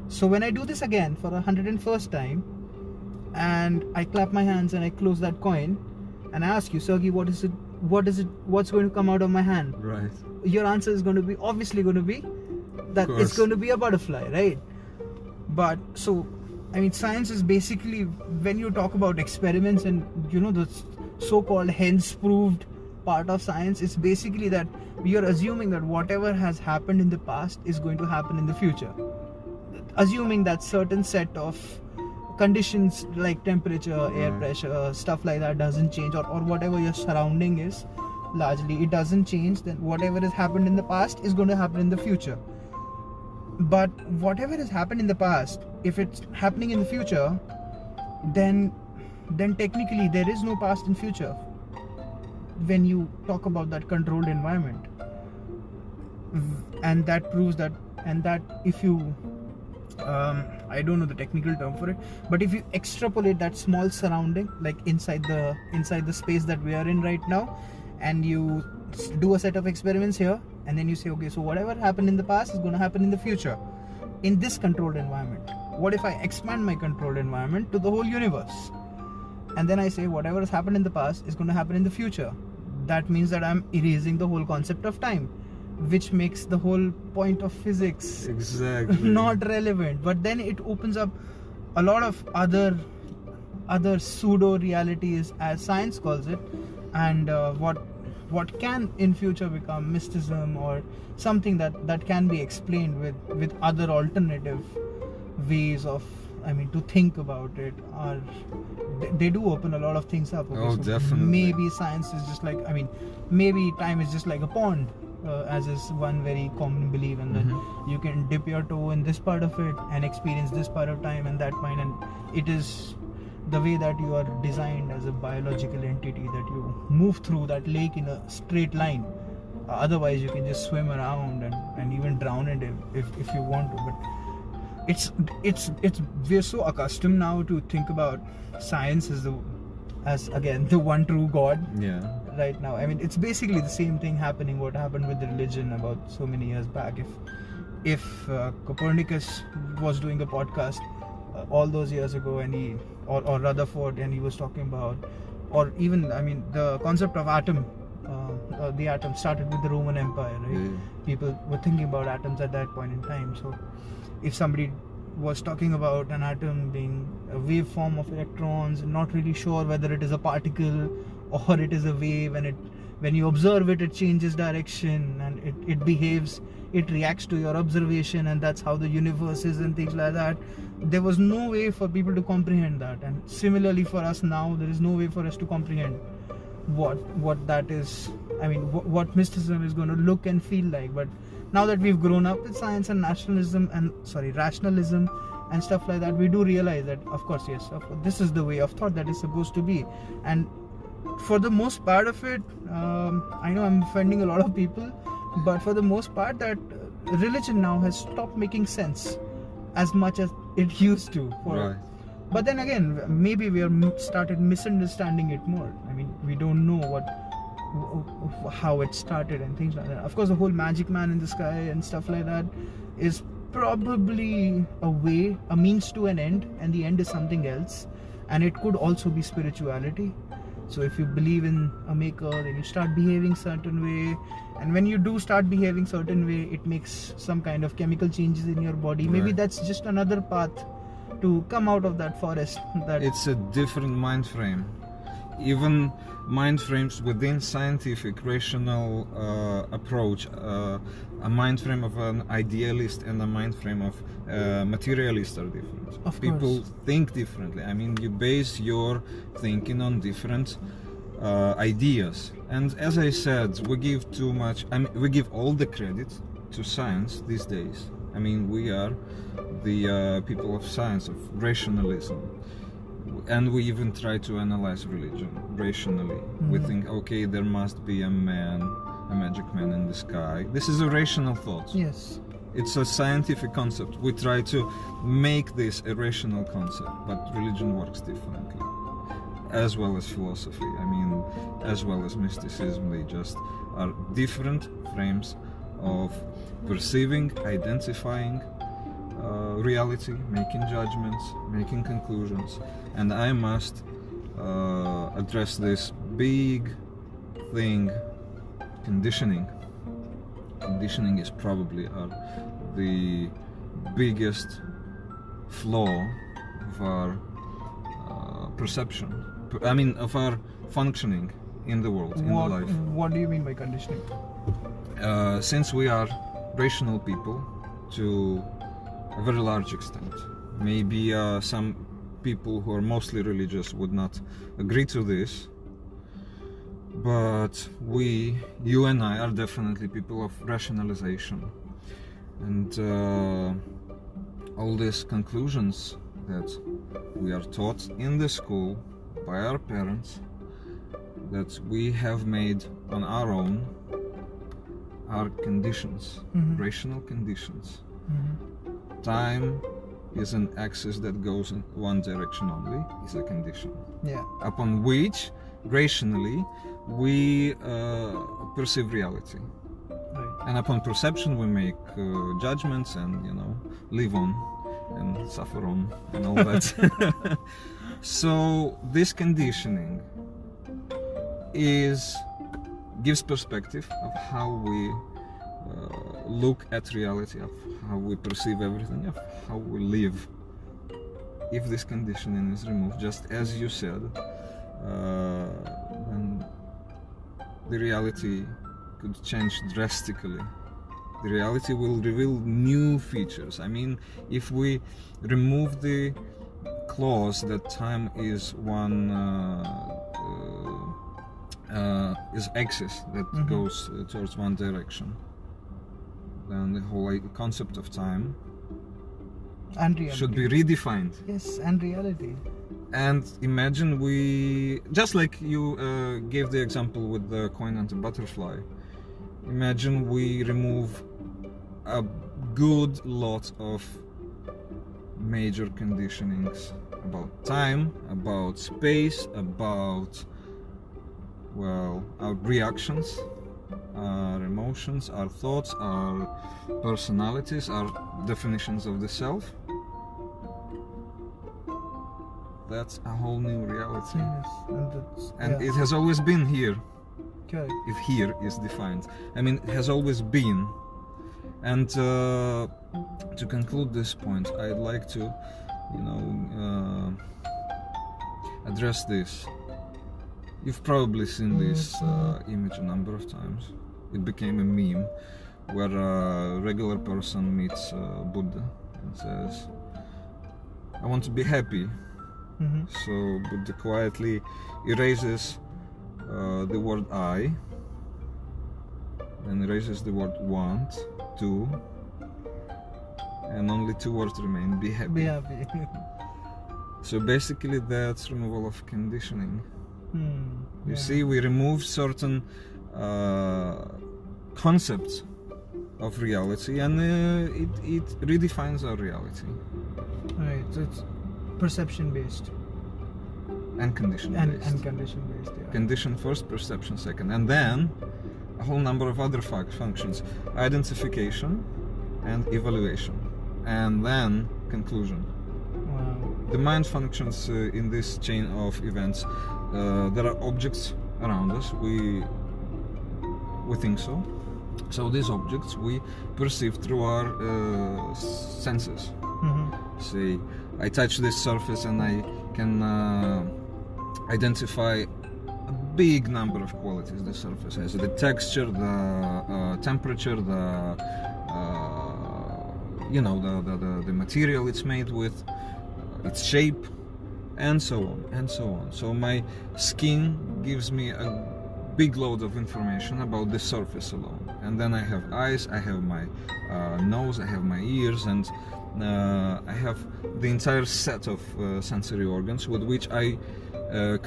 So when I do this again for 101st time, and I clap my hands and I close that coin, and I ask you, Sergey, what is it? What's going to come out of my hand? Right. Your answer is going to be obviously going to be that Of it's course. going to be a butterfly, right? But so, I mean, science is basically, when you talk about experiments and the so-called hence proved part of science, it's basically that we are assuming that whatever has happened in the past is going to happen in the future, assuming that certain set of conditions like temperature, air pressure, stuff like that doesn't change, or whatever your surrounding is, largely it doesn't change, then whatever has happened in the past is going to happen in the future. But whatever has happened in the past, if it's happening in the future, then technically there is no past and future when you talk about that controlled environment. And that proves that, and that if you I don't know the technical term for it, but if you extrapolate that small surrounding, like inside the space that we are in right now, and you do a set of experiments here, and then you say, okay, so whatever happened in the past is going to happen in the future in this controlled environment. What if I expand my controlled environment to the whole universe, and then I say whatever has happened in the past is going to happen in the future? That means that I'm erasing the whole concept of time, which makes the whole point of physics Exactly. not relevant. But then it opens up a lot of other pseudo realities, as science calls it, and what can in future become mysticism, or something that can be explained with other alternative ways of, I mean, to think about it. Or they do open a lot of things up. Okay, Oh, so definitely. maybe science is just like, I mean, maybe time is just like a pond, as is one very common belief, and then you can dip your toe in this part of it and experience this part of time and that point, and it is the way that you are designed as a biological entity, that you move through that lake in a straight line. Otherwise you can just swim around and even drown in it if you want to. But it's we're so accustomed now to think about science as again the one true God. Yeah. Right now, I mean, it's basically the same thing happening what happened with the religion about so many years back. If Copernicus was doing a podcast all those years ago, and he or Rutherford, and he was talking about, or even, I mean, the concept of atom, the atom started with the Roman Empire, right? Yeah. People were thinking about atoms at that point in time. So if somebody was talking about an atom being a waveform of electrons, not really sure whether it is a particle or it is a wave, and when you observe it changes direction, and it behaves, it reacts to your observation, and that's how the universe is, and things like that. There was no way for people to comprehend that, and similarly for us now, there is no way for us to comprehend what that is. I mean, what mysticism is going to look and feel like. But now that we've grown up with science and rationalism and stuff like that, we do realize that, of course, yes, this is the way of thought that is supposed to be. And for the most part of it, I know I'm offending a lot of people, but for the most part, that religion now has stopped making sense as much as it used to. Right. But then again, maybe we have started misunderstanding it more. I mean, we don't know how it started and things like that. Of course, the whole magic man in the sky and stuff like that is probably a means to an end, and the end is something else. And it could also be spirituality. So if you believe in a maker, then you start behaving certain way, and when you do start behaving certain way, it makes some kind of chemical changes in your body. Maybe Right. that's just another path to come out of that forest. It's a different mind frame. Even mind frames within scientific rational approach, a mind frame of an idealist and a mind frame of materialist are different. Of People course. think differently. I mean, you base your thinking on different ideas. And as I said, we give too much. I mean, we give all the credit to science these days. I mean, we are the people of science, of rationalism. And we even try to analyze religion rationally. We think, okay, there must be a magic man in the sky. This is a rational thought. Yes. It's a scientific concept. We try to make this a rational concept, but religion works differently. as well as philosophy, I mean, as well as mysticism. They just are different frames of perceiving, identifying reality, making judgments, making conclusions. And I must address this big thing, conditioning. Conditioning is probably the biggest flaw of our perception, I mean of our functioning in the world, in the life. What do you mean by conditioning? Since we are rational people to a very large extent, maybe some people who are mostly religious would not agree to this, but you and I are definitely people of rationalization, and all these conclusions that we are taught in the school by our parents, that we have made on our own, are conditions, rational conditions. Time is an axis that goes in one direction only, is a condition. Yeah. Upon which, rationally, we perceive reality. Right. And upon perception, we make judgments and, live on and suffer on and all that. So this conditioning gives perspective of how we look at reality, of how we perceive everything, of how we live. If this conditioning is removed, just as you said, then the reality could change drastically. The reality will reveal new features. I mean, if we remove the clause that time is one is axis that goes towards one direction, then the whole concept of time And reality. should be redefined. Yes, and reality. And imagine just like you gave the example with the coin and the butterfly, imagine we remove a good lot of major conditionings about time, about space, about, our reactions, our emotions, our thoughts, our personalities, our definitions of the self. That's a whole new reality. Yes, And it has always been here, correct. if here is defined. I mean, it has always been. And to conclude this point, I'd like to, address this. You've probably seen this image a number of times. It became a meme where a regular person meets Buddha and says, "I want to be happy." So Buddha quietly erases the word I, and erases the word want, to, and only two words remain: be happy. Be happy. So basically that's removal of conditioning. You Yeah. see, we remove certain concepts of reality, and it redefines our reality. Right, so it's perception based And condition and based. condition based. Yeah. Condition first, perception second, and then a whole number of other functions: identification and evaluation, and then conclusion. Wow. The mind functions in this chain of events. There are objects around us. We think so. So these objects we perceive through our senses. Say, I touch this surface and I can identify a big number of qualities the surface has: the texture, the temperature, the material it's made with, its shape, and so on and so on. So my skin gives me a big load of information about the surface alone, and then I have eyes, I have my nose, I have my ears, and I have the entire set of sensory organs with which I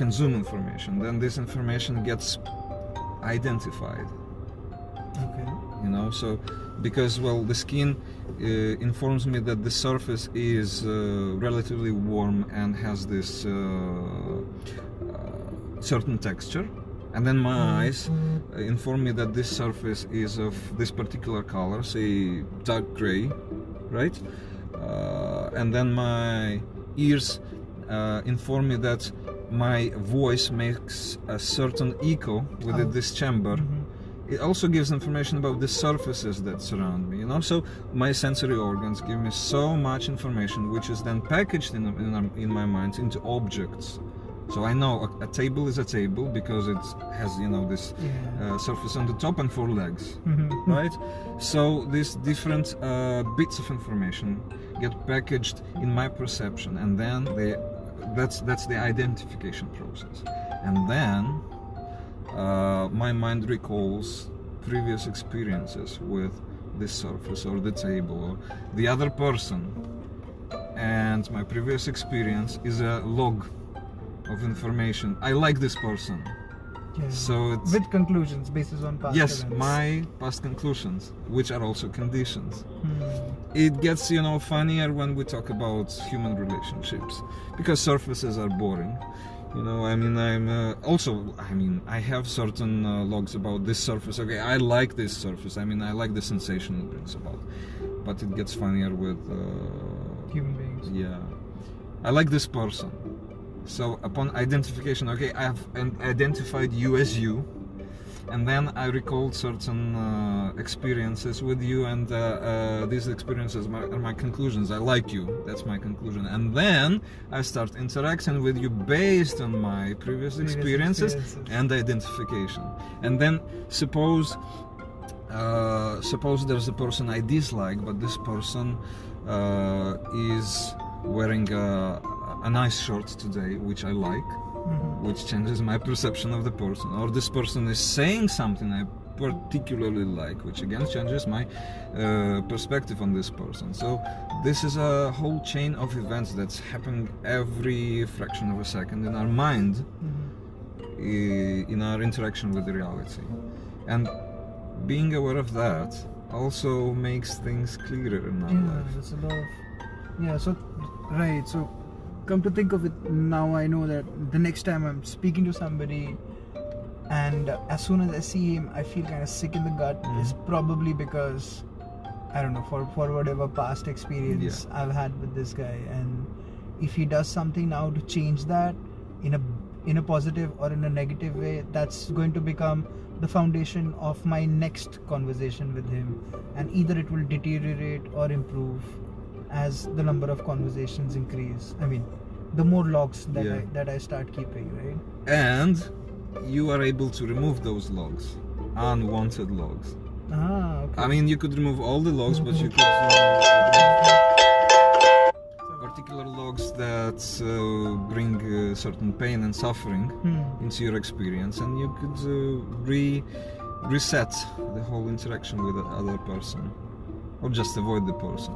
consume information. Then this information gets identified. Okay. So because the skin informs me that the surface is relatively warm and has this certain texture, and then my eyes inform me that this surface is of this particular color, say dark gray, right? And then my ears inform me that my voice makes a certain echo within this chamber. It also gives information about the surfaces that surround me, you know. So my sensory organs give me so much information, which is then packaged in my mind into objects. So I know a table is a table because it has, you know, this surface on the top and 4 legs, right? So these different bits of information get packaged in my perception, and then that's the identification process. And then my mind recalls previous experiences with this surface or the table or the other person, and my previous experience is a log of information. I like this person. Yeah. So it's, with conclusions basis on past yes, events. my past conclusions, which are also conditions. It gets, you know, funnier when we talk about human relationships, because surfaces are boring. You know, I mean, I have certain logs about this surface. Okay, I like this surface. I mean, I like the sensation it brings about. But it gets funnier with human beings. yeah. I like this person. So upon identification, okay, I have identified you as you, and then I recalled certain experiences with you, and these experiences are my conclusions. I like you, that's my conclusion. And then I start interacting with you based on my previous experiences and identification. And then suppose there's a person I dislike, but this person is wearing a nice shirt today, which I like, which changes my perception of the person. Or this person is saying something I particularly like, which again changes my perspective on this person. So this is a whole chain of events that's happening every fraction of a second in our mind, in our interaction with the reality. And being aware of that also makes things clearer in our life. That's a lot of, so right, so come to think of it, now I know that the next time I'm speaking to somebody and as soon as I see him I feel kind of sick in the gut, is probably because, I don't know, for whatever past experience I've had with this guy. And if he does something now to change that in a positive or in a negative way, that's going to become the foundation of my next conversation with him, and either it will deteriorate or improve as the number of conversations increase. I mean, the more logs that I start keeping, right? And you are able to remove those logs, unwanted logs. Okay. I mean, you could remove all the logs, but you could particular logs that bring certain pain and suffering into your experience, and you could reset the whole interaction with the other person, or just avoid the person.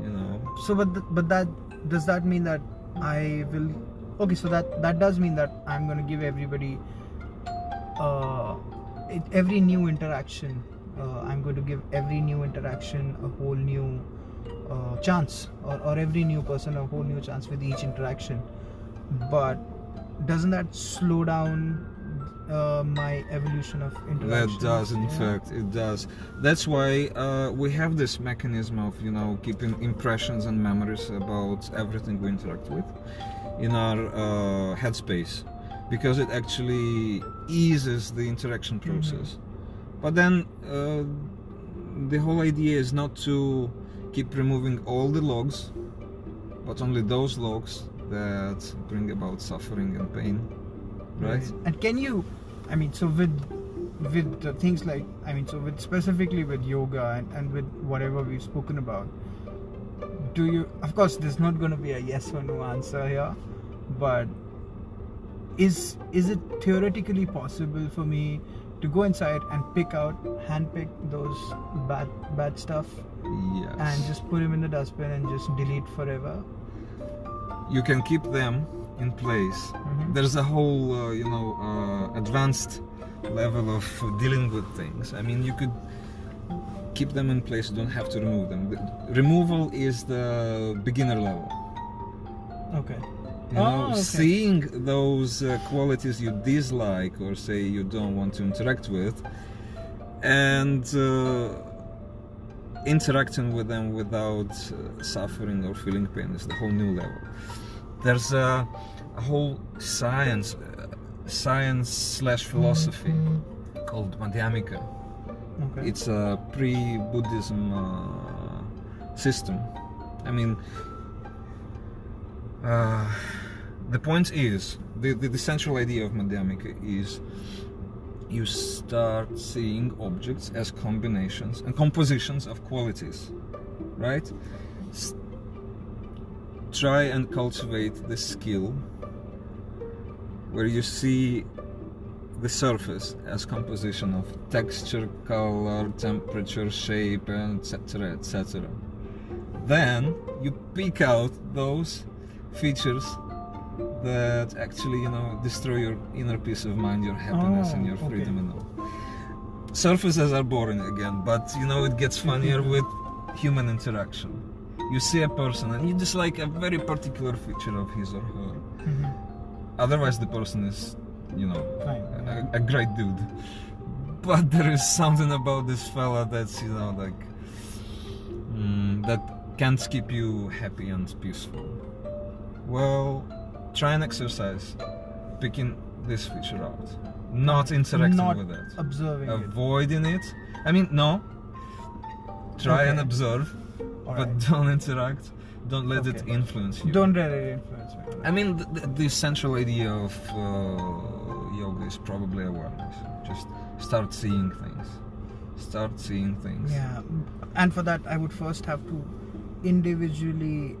You know. So, but that does that mean that I will? Okay, so that does mean that I'm going to give everybody every new interaction. I'm going to give every new interaction a whole new chance, or every new person a whole new chance with each interaction. But doesn't that slow down my evolution of interaction? That does, in fact, it does. That's why we have this mechanism of, you know, keeping impressions and memories about everything we interact with in our headspace, because it actually eases the interaction process. But then the whole idea is not to keep removing all the logs, but only those logs that bring about suffering and pain, right? And can you, I mean, so with things like, I mean, so with specifically with yoga and with whatever we've spoken about, do you, of course there's not going to be a yes or no answer here, but is it theoretically possible for me to go inside and handpick those bad stuff, Yes. and just put them in the dustbin and just delete forever? You can keep them in place. There's a whole, advanced level of dealing with things. I mean, you could keep them in place. You don't have to remove them. The removal is the beginner level. Okay. You know, okay. seeing those qualities you dislike or say you don't want to interact with, and interacting with them without suffering or feeling pain is the whole new level. There's a whole science/philosophy called Madhyamika. Okay. It's a pre-Buddhism system. I mean, the point is, the central idea of Madhyamika is you start seeing objects as combinations and compositions of qualities, right? Try and cultivate the skill where you see the surface as composition of texture, color, temperature, shape, and etc., etc. Then you pick out those features that actually, you know, destroy your inner peace of mind, your happiness, and your freedom and all. Surfaces are boring again, but you know, it gets funnier with human interaction. You see a person and you dislike a very particular feature of his or her. Otherwise the person is, you know, a great dude. But there is something about this fella that's, you know, like that can't keep you happy and peaceful. Well, try and exercise picking this feature out, not interacting with it, observing avoiding it. I mean, no, try and observe, but don't interact. Don't let it influence you. Don't let it influence me. I mean, the central idea of yoga is probably awareness. Just start seeing things. Start seeing things. Yeah, and for that I would first have to individually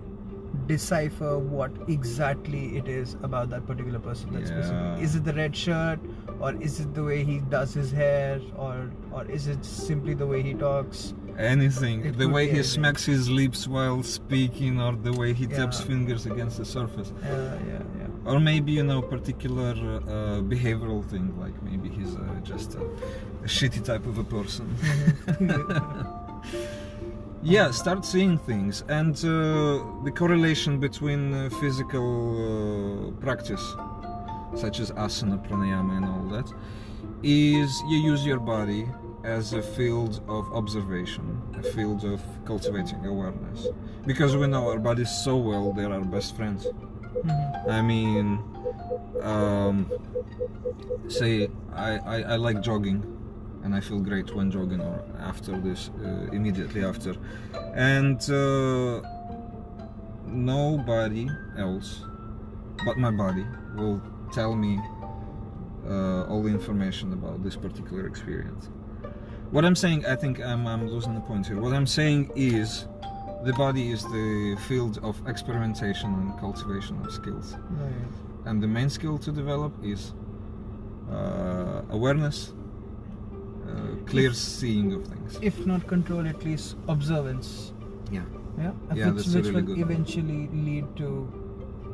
decipher what exactly it is about that particular person. That's specific. Is it the red shirt, or is it the way he does his hair, or is it simply the way he talks? Anything. The way he smacks his lips while speaking, or the way he taps fingers against the surface. Or maybe, you know, particular behavioral thing, like maybe he's just a shitty type of a person. Yeah, start seeing things, and the correlation between physical practice, such as asana, pranayama and all that, is you use your body as a field of observation, a field of cultivating awareness. Because we know our bodies so well, they're our best friends. I mean, say I like jogging, and I feel great when jogging, or after this, immediately after, and nobody else but my body will tell me all the information about this particular experience. What I'm saying, I think I'm losing the point here. What I'm saying is, the body is the field of experimentation and cultivation of skills. And the main skill to develop is awareness, clear seeing of things. If not control, at least observance. Yeah, Which really will good eventually lead to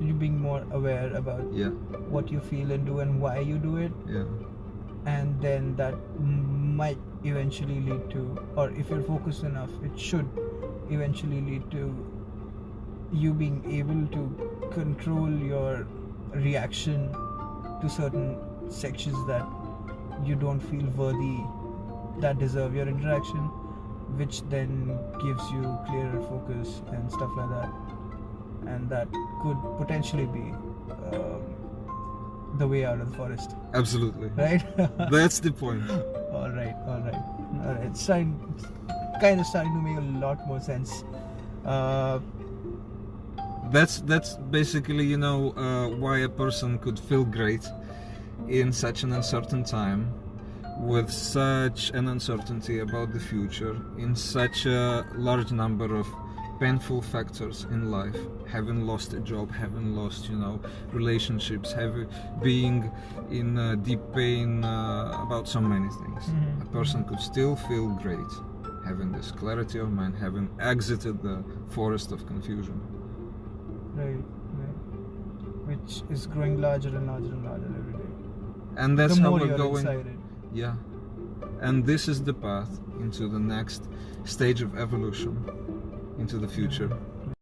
you being more aware about what you feel and do and why you do it. And then that might eventually lead to, or if you're focused enough, it should eventually lead to you being able to control your reaction to certain sections that you don't feel worthy, that deserve your interaction, which then gives you clearer focus and stuff like that. And that could potentially be the way out of the forest. Absolutely. Right? That's the point. All right. It's kind of starting to make a lot more sense. That's basically, you know, why a person could feel great in such an uncertain time, with such an uncertainty about the future, in such a large number of painful factors in life, having lost a job, having lost, you know, relationships, being in deep pain about so many things. A person could still feel great, having this clarity of mind, having exited the forest of confusion. Right. Which is growing larger and larger and larger every day. And that's how we're going. Inside it. Yeah. And this is the path into the next stage of evolution, into the future.